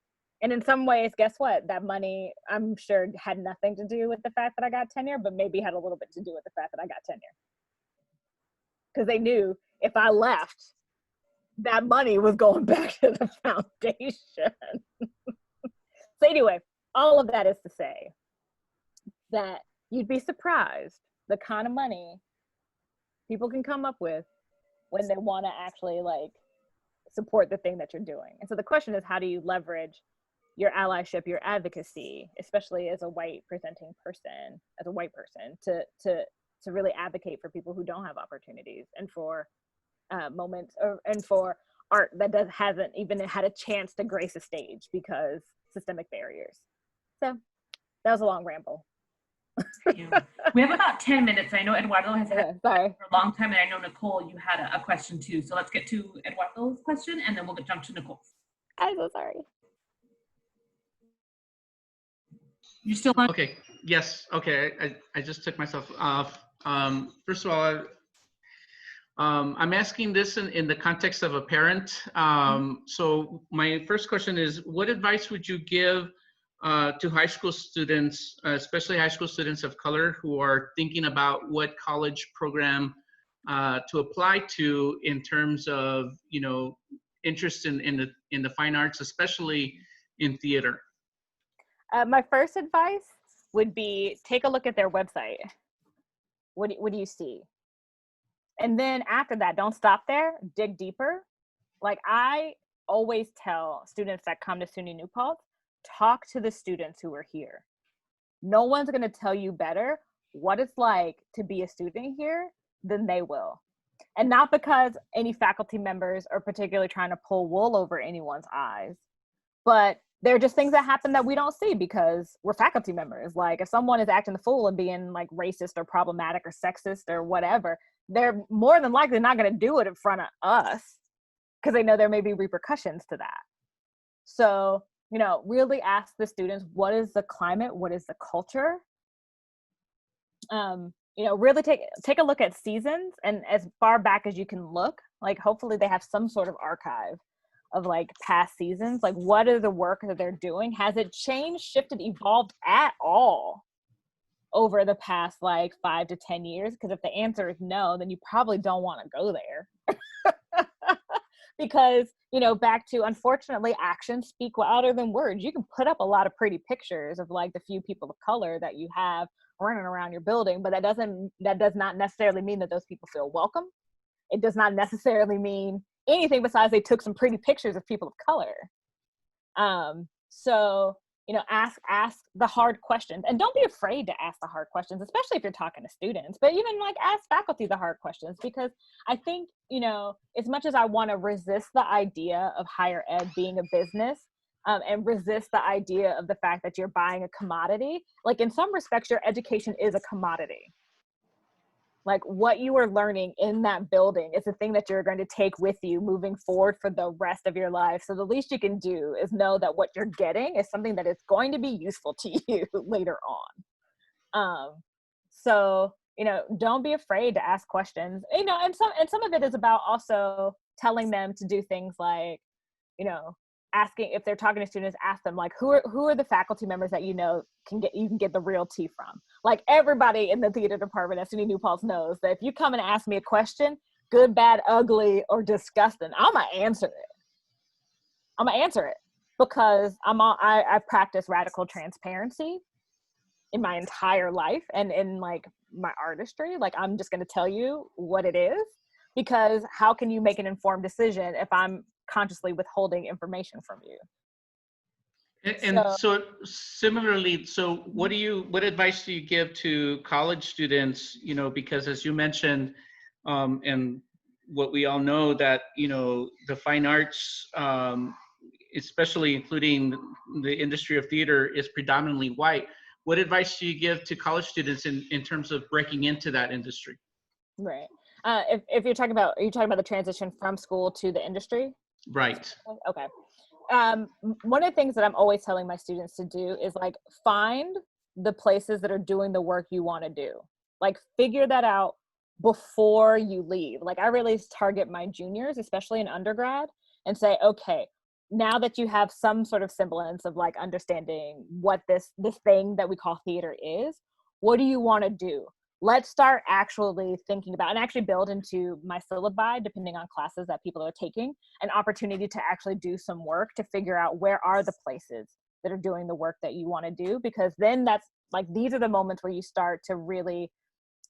And in some ways, guess what? That money, I'm sure, had nothing to do with the fact that I got tenure, but maybe had a little bit to do with the fact that I got tenure. Because they knew if I left, that money was going back to the foundation. So anyway, all of that is to say that you'd be surprised the kind of money people can come up with when they want to actually like support the thing that you're doing. And so the question is, how do you leverage your allyship, your advocacy, especially as a white presenting person, as a white person, to really advocate for people who don't have opportunities, and for moments, and for art that hasn't even had a chance to grace a stage because systemic barriers. So that was a long ramble. We have about 10 minutes. I know Eduardo has had sorry. for a long time, and I know Nicole, you had a question too. So let's get to Eduardo's question, and then we'll jump to Nicole's. I'm so sorry. You still on? Okay. Yes. Okay. I just took myself off. First of all, I'm asking this in the context of a parent. So my first question is, what advice would you give to high school students, especially high school students of color, who are thinking about what college program to apply to in terms of, you know, interest in the fine arts, especially in theater? My first advice would be take a look at their website. What do you see? And then after that, don't stop there, dig deeper. Like I always tell students that come to SUNY New Paltz, talk to the students who are here. No one's gonna tell you better what it's like to be a student here than they will. And not because any faculty members are particularly trying to pull wool over anyone's eyes, but there are just things that happen that we don't see because we're faculty members. Like if someone is acting the fool and being like racist or problematic or sexist or whatever, they're more than likely not going to do it in front of us because they know there may be repercussions to that. So, you know, really ask the students, what is the climate? What is the culture? You know, really take a look at seasons, and as far back as you can look, like hopefully they have some sort of archive of like past seasons. Like what is the work that they're doing? Has it changed, shifted, evolved at all over the past like 5 to 10 years? Because if the answer is no, then you probably don't want to go there. Because, you know, back to, unfortunately, actions speak louder than words. You can put up a lot of pretty pictures of like the few people of color that you have running around your building, but that does not necessarily mean that those people feel welcome. It does not necessarily mean anything besides they took some pretty pictures of people of color. So, you know, ask the hard questions, and don't be afraid to ask the hard questions, especially if you're talking to students, but even like ask faculty the hard questions, because I think, you know, as much as I want to resist the idea of higher ed being a business, and resist the idea of the fact that you're buying a commodity, like in some respects, your education is a commodity. Like what you are learning in that building is the thing that you're going to take with you moving forward for the rest of your life. So the least you can do is know that what you're getting is something that is going to be useful to you later on. So, you know, don't be afraid to ask questions, you know, and some of it is about also telling them to do things like, you know, asking, if they're talking to students, ask them like, who are the faculty members that you know you can get the real tea from? Like everybody in the theater department at SUNY New Paltz knows that if you come and ask me a question, good, bad, ugly, or disgusting, I'm gonna answer it because I practice radical transparency in my entire life and in like my artistry. Like I'm just gonna tell you what it is, because how can you make an informed decision if I'm consciously withholding information from you? And so similarly, so what advice do you give to college students, you know, because as you mentioned, and what we all know that, you know, the fine arts, especially including the industry of theater, is predominantly white. What advice do you give to college students in terms of breaking into that industry? Right. If you're talking about, are you talking about the transition from school to the industry? Right. Okay. One of the things that I'm always telling my students to do is like find the places that are doing the work you want to do. Like figure that out before you leave. Like I really target my juniors, especially in undergrad, and say, okay, now that you have some sort of semblance of like understanding what this thing that we call theater is, what do you want to do? Let's start actually thinking about and actually build into my syllabi, depending on classes that people are taking, an opportunity to actually do some work to figure out where are the places that are doing the work that you want to do, because then that's like, these are the moments where you start to really,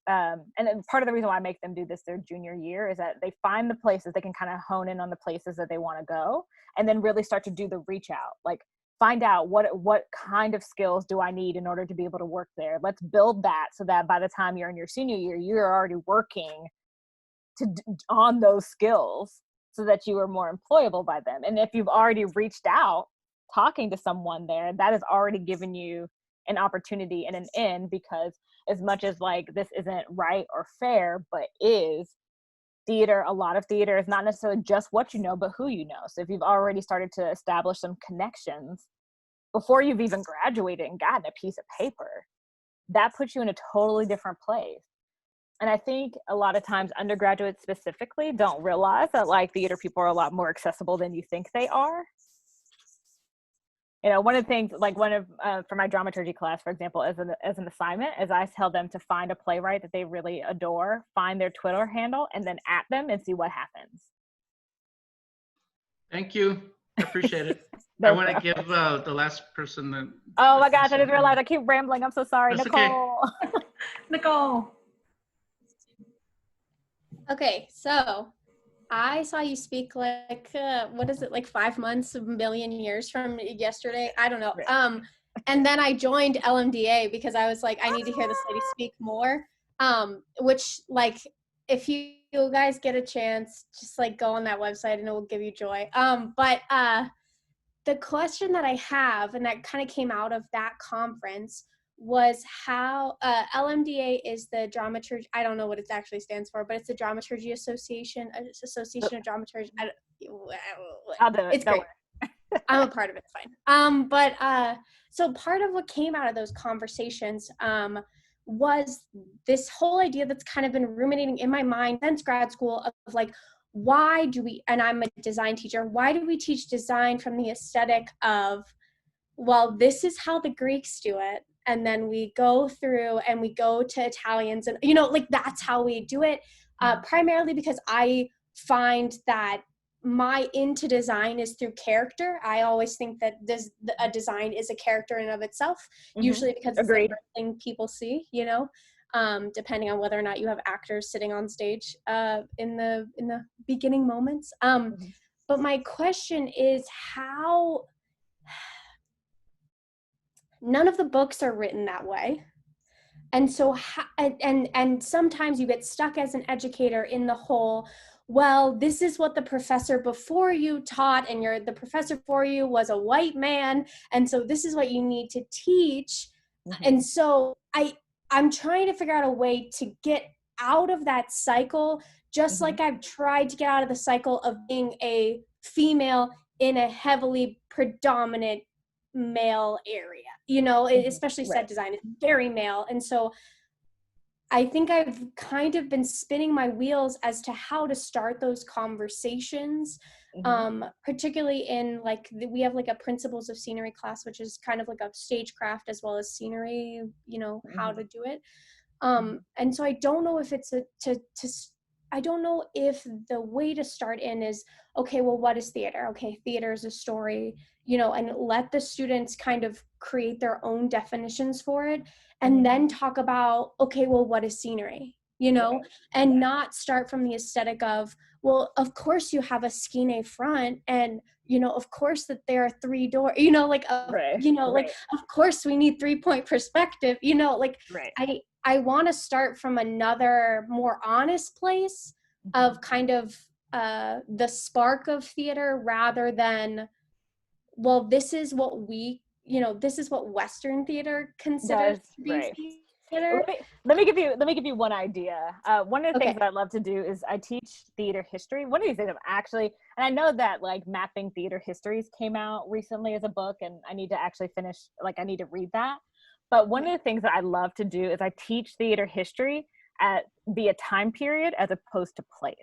and then part of the reason why I make them do this their junior year is that they find the places, they can kind of hone in on the places that they want to go, and then really start to do the reach out. Like find out what kind of skills do I need in order to be able to work there. Let's build that so that by the time you're in your senior year, you're already working on those skills so that you are more employable by them. And if you've already reached out, talking to someone there, that has already given you an opportunity and an in, because as much as like this isn't right or fair, but is theater, a lot of theater is not necessarily just what you know, but who you know. So if you've already started to establish some connections before you've even graduated and gotten a piece of paper, that puts you in a totally different place. And I think a lot of times undergraduates specifically don't realize that like theater people are a lot more accessible than you think they are. You know, one of the things, like for my dramaturgy class, for example, as an assignment, is I tell them to find a playwright that they really adore, find their Twitter handle, and then at them and see what happens. Thank you. I appreciate it. I want to give the last person the. Oh my gosh, I didn't realize I keep rambling. I'm so sorry, That's Nicole. okay. Nicole. Okay, so I saw you speak like, what is it, like 5 months, a million years from yesterday? I don't know. Right. And then I joined LMDA because I was like, I need to hear this lady speak more. Which like, if you guys get a chance, just like go on that website and it will give you joy. But the question that I have, and that kind of came out of that conference, was how LMDA is the dramaturgy. I don't know what it actually stands for, but it's the Dramaturgy Association, Association of Dramaturgy. I'll do it. It's great. I'm a part of it. It's fine. But so part of what came out of those conversations was this whole idea that's kind of been ruminating in my mind since grad school of like, why do we, and I'm a design teacher, why do we teach design from the aesthetic of, well, this is how the Greeks do it, and then we go through and we go to Italians, and, you know, like that's how we do it, primarily because I find that my into design is through character. I always think that a design is a character in and of itself, usually because it's the first thing people see, you know, depending on whether or not you have actors sitting on stage in the beginning moments. But my question is how none of the books are written that way. And so, and sometimes you get stuck as an educator in the whole, well, this is what the professor before you taught, and the professor before you was a white man, and so this is what you need to teach. And so I'm trying to figure out a way to get out of that cycle, just like I've tried to get out of the cycle of being a female in a heavily predominant male area, you know, especially set design is very male. And so I think I've kind of been spinning my wheels as to how to start those conversations, particularly in like, we have like a principles of scenery class, which is kind of like a stagecraft as well as scenery, you know, how to do it. And so I don't know if it's I don't know if the way to start in is, okay, well, what is theater? Okay, theater is a story, you know, and let the students kind of create their own definitions for it, and then talk about, okay, well, what is scenery? You know, and not start from the aesthetic of, well, of course you have a skene front, and, you know, of course that there are 3 doors, you know, like, you know, like, of course we need 3-point perspective, you know, like, I want to start from another more honest place of kind of the spark of theater, rather than, well, this is what we, you know, this is what Western theater considers to be. theater? Let me give you one idea. One of the things Okay. that I love to do is I teach theater history. One of these days I'm actually, and I know that like Mapping Theater Histories came out recently as a book, and I need to actually finish, like I need to read that. But one of the things that I love to do is I teach theater history via time period as opposed to place.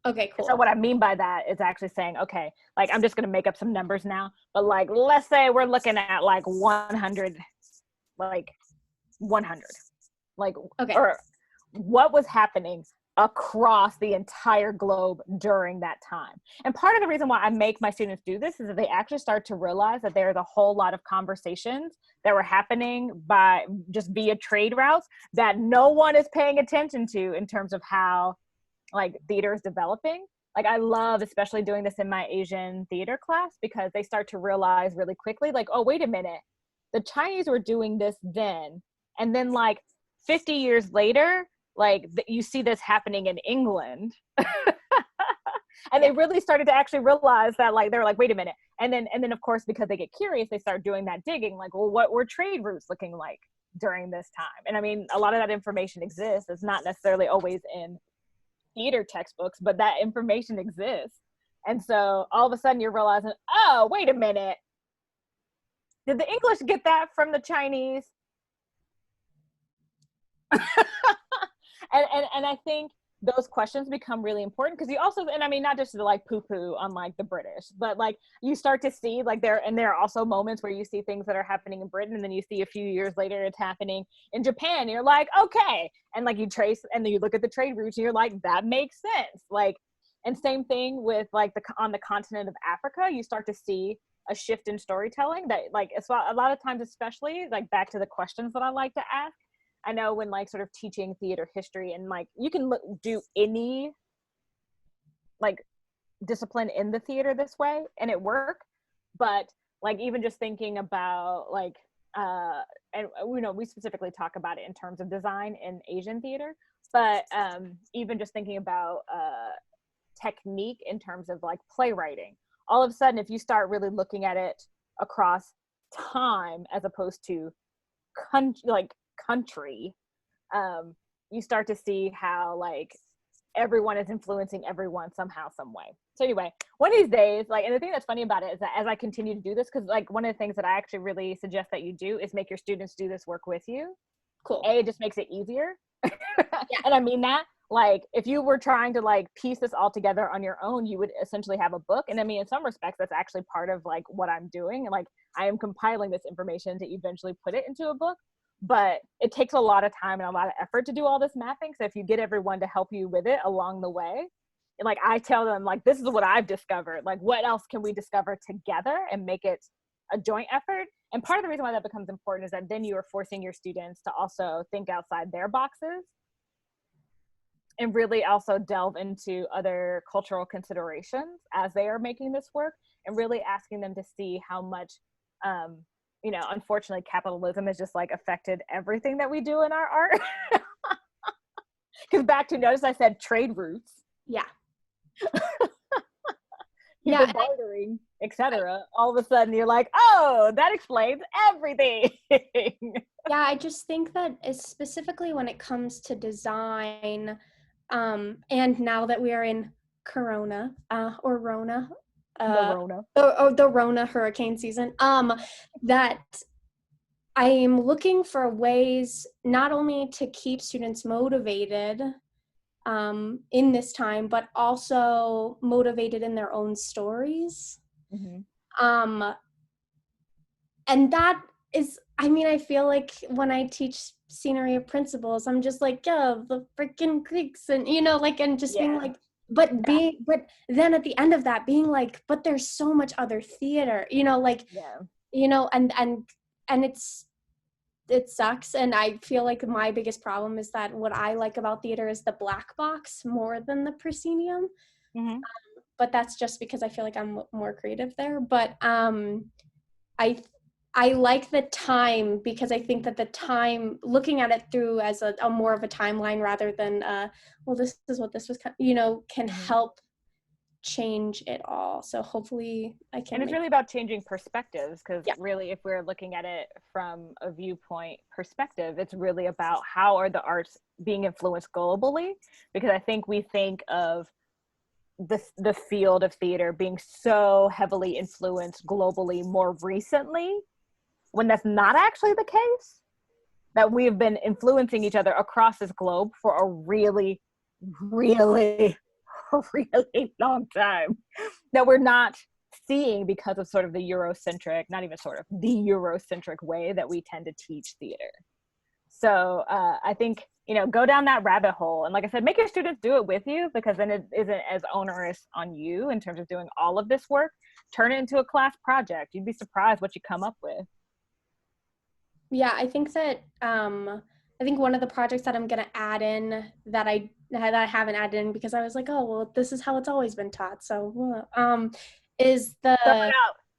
Okay, cool. So what I mean by that is actually saying, okay, like I'm just going to make up some numbers now, but like let's say we're looking at like 100, like 100, like, Okay. or what was happening across the entire globe during that time. And part of the reason why I make my students do this is that they actually start to realize that there's a whole lot of conversations that were happening by just via trade routes that no one is paying attention to in terms of how like theater is developing. Like I love especially doing this in my Asian theater class because they start to realize really quickly, like, oh, wait a minute, the Chinese were doing this then. And then like 50 years later, like you see this happening in England. And they really started to actually realize that, like, they're like, wait a minute. And then of course, because they get curious, they start doing that digging, like, well, what were trade routes looking like during this time? And I mean, a lot of that information exists. It's not necessarily always in theater textbooks, but that information exists. And so all of a sudden you're realizing, oh, wait a minute. Did the English get that from the Chinese? and I think those questions become really important because you also, and I mean, not just to like poo-poo on like the British, but like you start to see like there are also moments where you see things that are happening in Britain and then you see a few years later it's happening in Japan. And you're like, okay. And like you trace and then you look at the trade routes and you're like, that makes sense. Like, and same thing with like on the continent of Africa, you start to see a shift in storytelling that like it's a lot of times, especially like back to the questions that I like to ask. I know when like sort of teaching theater history and like you can do any like discipline in the theater this way and it work, but like even just thinking about like and you know we specifically talk about it in terms of design in Asian theater, but even just thinking about technique in terms of like playwriting, all of a sudden if you start really looking at it across time as opposed to country, you start to see how like everyone is influencing everyone somehow, some way. So anyway, one of these days, like, and the thing that's funny about it is that as I continue to do this, because like one of the things that I actually really suggest that you do is make your students do this work with you. Cool. It just makes it easier. And I mean that, like, if you were trying to like piece this all together on your own, you would essentially have a book. And I mean, in some respects, that's actually part of like what I'm doing. And like, I am compiling this information to eventually put it into a book. But it takes a lot of time and a lot of effort to do all this mapping. So if you get everyone to help you with it along the way, like I tell them, like, this is what I've discovered. Like, what else can we discover together and make it a joint effort? And part of the reason why that becomes important is that then you are forcing your students to also think outside their boxes and really also delve into other cultural considerations as they are making this work and really asking them to see how much, you know, unfortunately, capitalism has just like affected everything that we do in our art. Because back to, notice I said trade routes. Yeah. People bartering, etc. All of a sudden, you're like, oh, that explains everything. Yeah, I just think that specifically when it comes to design, and now that we are in Corona or Rona. The Rona hurricane season, that I am looking for ways not only to keep students motivated in this time, but also motivated in their own stories. Mm-hmm. And that is, I mean, I feel like when I teach scenery of principles, I'm just like, yeah, the freaking Greeks, and you know, like, and just being like, but then at the end of that being like, but there's so much other theater, you know, like, you know, and it sucks. And I feel like my biggest problem is that what I like about theater is the black box more than the proscenium. Mm-hmm. But that's just because I feel like I'm more creative there. But I like the time because I think that the time, looking at it through as a more of a timeline rather than, well, this is what this was, you know, can help change it all. So hopefully I can. And it's really about changing perspectives, because Yeah. really, if we're looking at it from a viewpoint perspective, it's really about how are the arts being influenced globally? Because I think we think of the field of theater being so heavily influenced globally more recently, when that's not actually the case. That we have been influencing each other across this globe for a really, really, really long time, that we're not seeing because of sort of the Eurocentric, not even sort of, the Eurocentric way that we tend to teach theater. So I think, go down that rabbit hole. And like I said, make your students do it with you, because then it isn't as onerous on you in terms of doing all of this work. Turn it into a class project. You'd be surprised what you come up with. Yeah, I think that I think one of the projects that I'm gonna add in that I haven't added in because I was like, oh well, this is how it's always been taught. So is the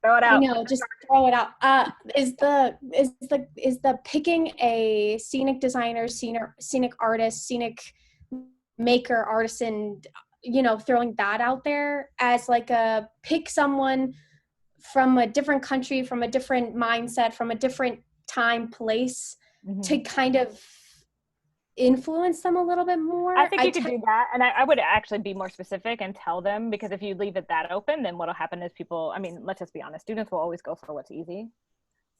Throw it out. I know, just throw it out. Is the picking a scenic designer, scenic artist, scenic maker, artisan, throwing that out there as like a pick someone from a different country, from a different mindset, from a different time, place, to kind of influence them a little bit more. I think you could do that. And I would actually be more specific and tell them, because if you leave it that open, then what'll happen is people, I mean, let's just be honest, students will always go for what's easy.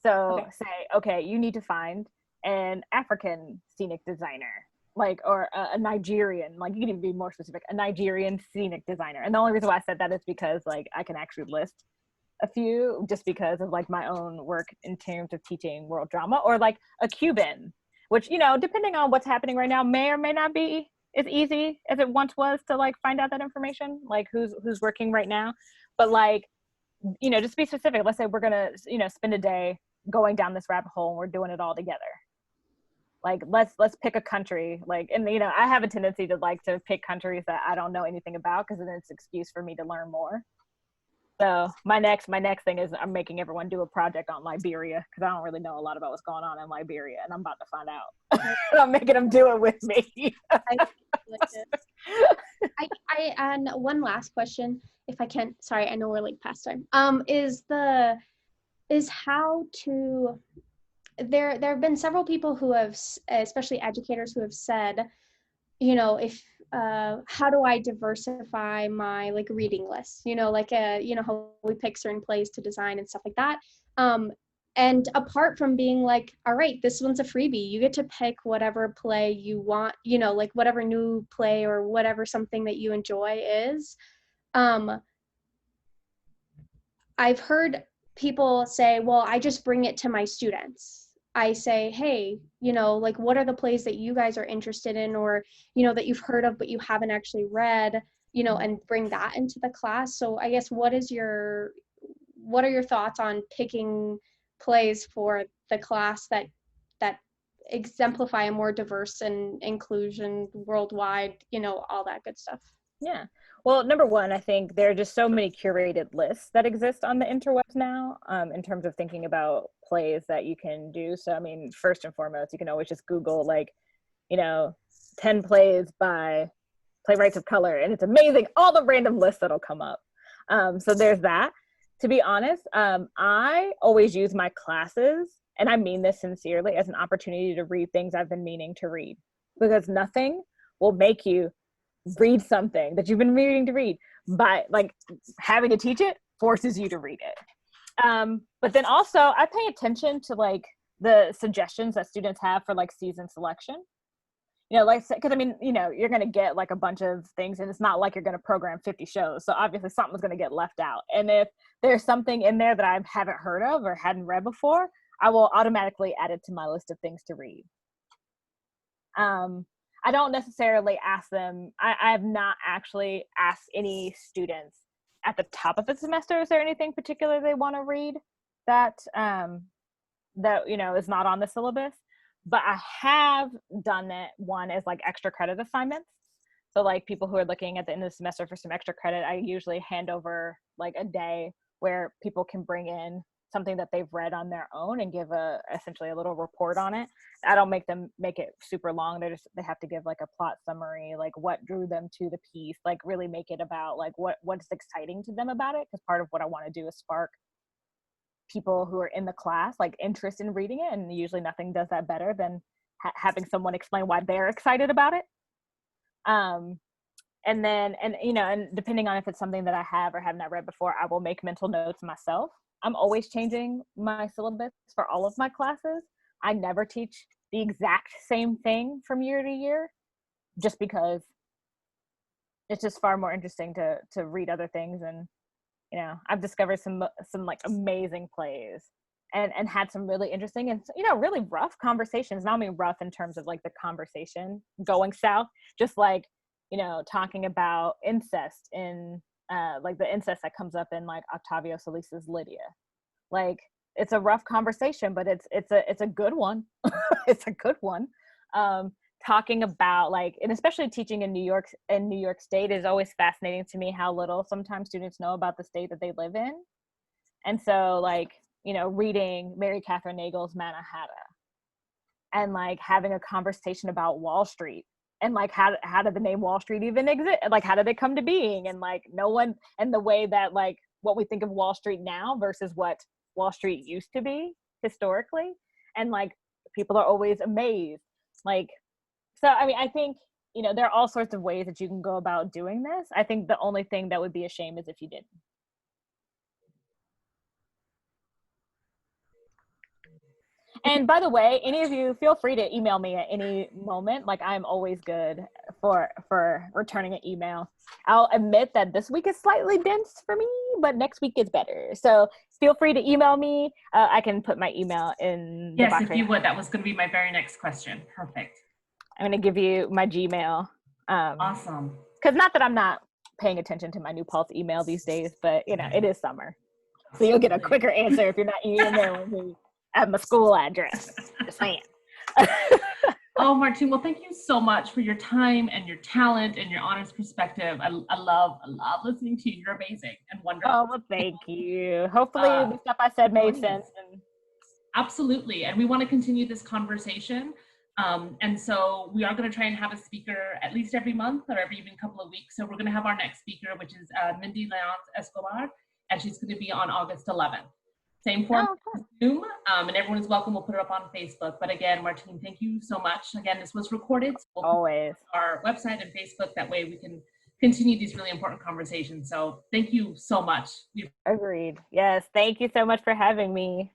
So say, okay, you need to find an African scenic designer, like, or a Nigerian, like you can even be more specific, a Nigerian scenic designer. And the only reason why I said that is because like I can actually list a few just because of like my own work in terms of teaching world drama, or like a Cuban, which, depending on what's happening right now, may or may not be as easy as it once was to like find out that information, like who's working right now. But like, just be specific. Let's say we're gonna, spend a day going down this rabbit hole and we're doing it all together. Like let's pick a country, like, and I have a tendency to like to pick countries that I don't know anything about, because then it's an excuse for me to learn more. So my next thing is I'm making everyone do a project on Liberia, because I don't really know a lot about what's going on in Liberia, and I'm about to find out. And I'm making them do it with me. And one last question, if I can. Sorry, I know we're like past time. Is how to. There have been several people who have, especially educators, who have said, if how do I diversify my like reading list? Like how we pick certain plays to design and stuff like that. And apart from being like, all right, this one's a freebie, you get to pick whatever play you want, like whatever new play or whatever something that you enjoy is. I've heard people say, well, I just bring it to my students. I say, hey, like what are the plays that you guys are interested in, or, that you've heard of but you haven't actually read, and bring that into the class. So I guess what are your thoughts on picking plays for the class that exemplify a more diverse and inclusion worldwide, all that good stuff? Yeah. Well, number one, I think there are just so many curated lists that exist on the interwebs now, in terms of thinking about plays that you can do. So, I mean, first and foremost, you can always just Google 10 plays by playwrights of color, and it's amazing, all the random lists that'll come up. So there's that. To be honest, I always use my classes, and I mean this sincerely, as an opportunity to read things I've been meaning to read, because nothing will make you read something that you've been meaning to read, but like having to teach it forces you to read it. But then also I pay attention to like the suggestions that students have for like season selection, because I mean, you're going to get like a bunch of things, and it's not like you're going to program 50 shows. So obviously something's going to get left out. And if there's something in there that I haven't heard of or hadn't read before, I will automatically add it to my list of things to read. I don't necessarily ask them. I have not actually asked any students at the top of the semester, is there anything particular they want to read that is not on the syllabus? But I have done it one as like extra credit assignments. So like people who are looking at the end of the semester for some extra credit, I usually hand over like a day where people can bring in something that they've read on their own and give essentially a little report on it. I don't make them make it super long. They have to give like a plot summary, like what drew them to the piece, like really make it about like what's exciting to them about it. Because part of what I want to do is spark people who are in the class like interest in reading it, and usually nothing does that better than having someone explain why they're excited about it. And depending on if it's something that I have or have not read before, I will make mental notes myself. I'm always changing my syllabus for all of my classes. I never teach the exact same thing from year to year, just because it's just far more interesting to read other things. And I've discovered some like amazing plays and had some really interesting and really rough conversations. Not only rough in terms of like the conversation going south, just like talking about incest in like the incest that comes up in like Octavio Solis's Lydia. Like it's a rough conversation, but it's a good one. It's a good one. Talking about like, and especially teaching in New York State is always fascinating to me how little sometimes students know about the state that they live in. And so like, reading Mary Catherine Nagel's Mannahatta and like having a conversation about Wall Street and like how did the name Wall Street even exist? Like how did it come to being? And like no one, and the way that like what we think of Wall Street now versus what Wall Street used to be historically. And like people are always amazed. Like, so, I mean, I think, there are all sorts of ways that you can go about doing this. I think the only thing that would be a shame is if you didn't. And by the way, any of you, feel free to email me at any moment. Like I'm always good for returning an email. I'll admit that this week is slightly dense for me, but next week is better. So feel free to email me. I can put my email in the box. Yes, if you would. That was going to be my very next question. Perfect. I'm going to give you my Gmail. Awesome. Because not that I'm not paying attention to my New Paltz email these days, but it is summer. So you'll get a quicker answer if you're not emailing me at my school address. Just saying. Oh, Martine, well, thank you so much for your time and your talent and your honest perspective. I love listening to you. You're amazing and wonderful. Oh, well, thank you. Hopefully the stuff I said made sense. Absolutely. And we want to continue this conversation. And so we are going to try and have a speaker at least every month or every even couple of weeks. So we're going to have our next speaker, which is Mindy Leonce Escobar, and she's going to be on August 11th. Same form, Zoom, and everyone is welcome. We'll put it up on Facebook. But again, Martine, thank you so much. Again, this was recorded. So we'll always put our website and Facebook. That way we can continue these really important conversations. So thank you so much. Agreed. Yes. Thank you so much for having me.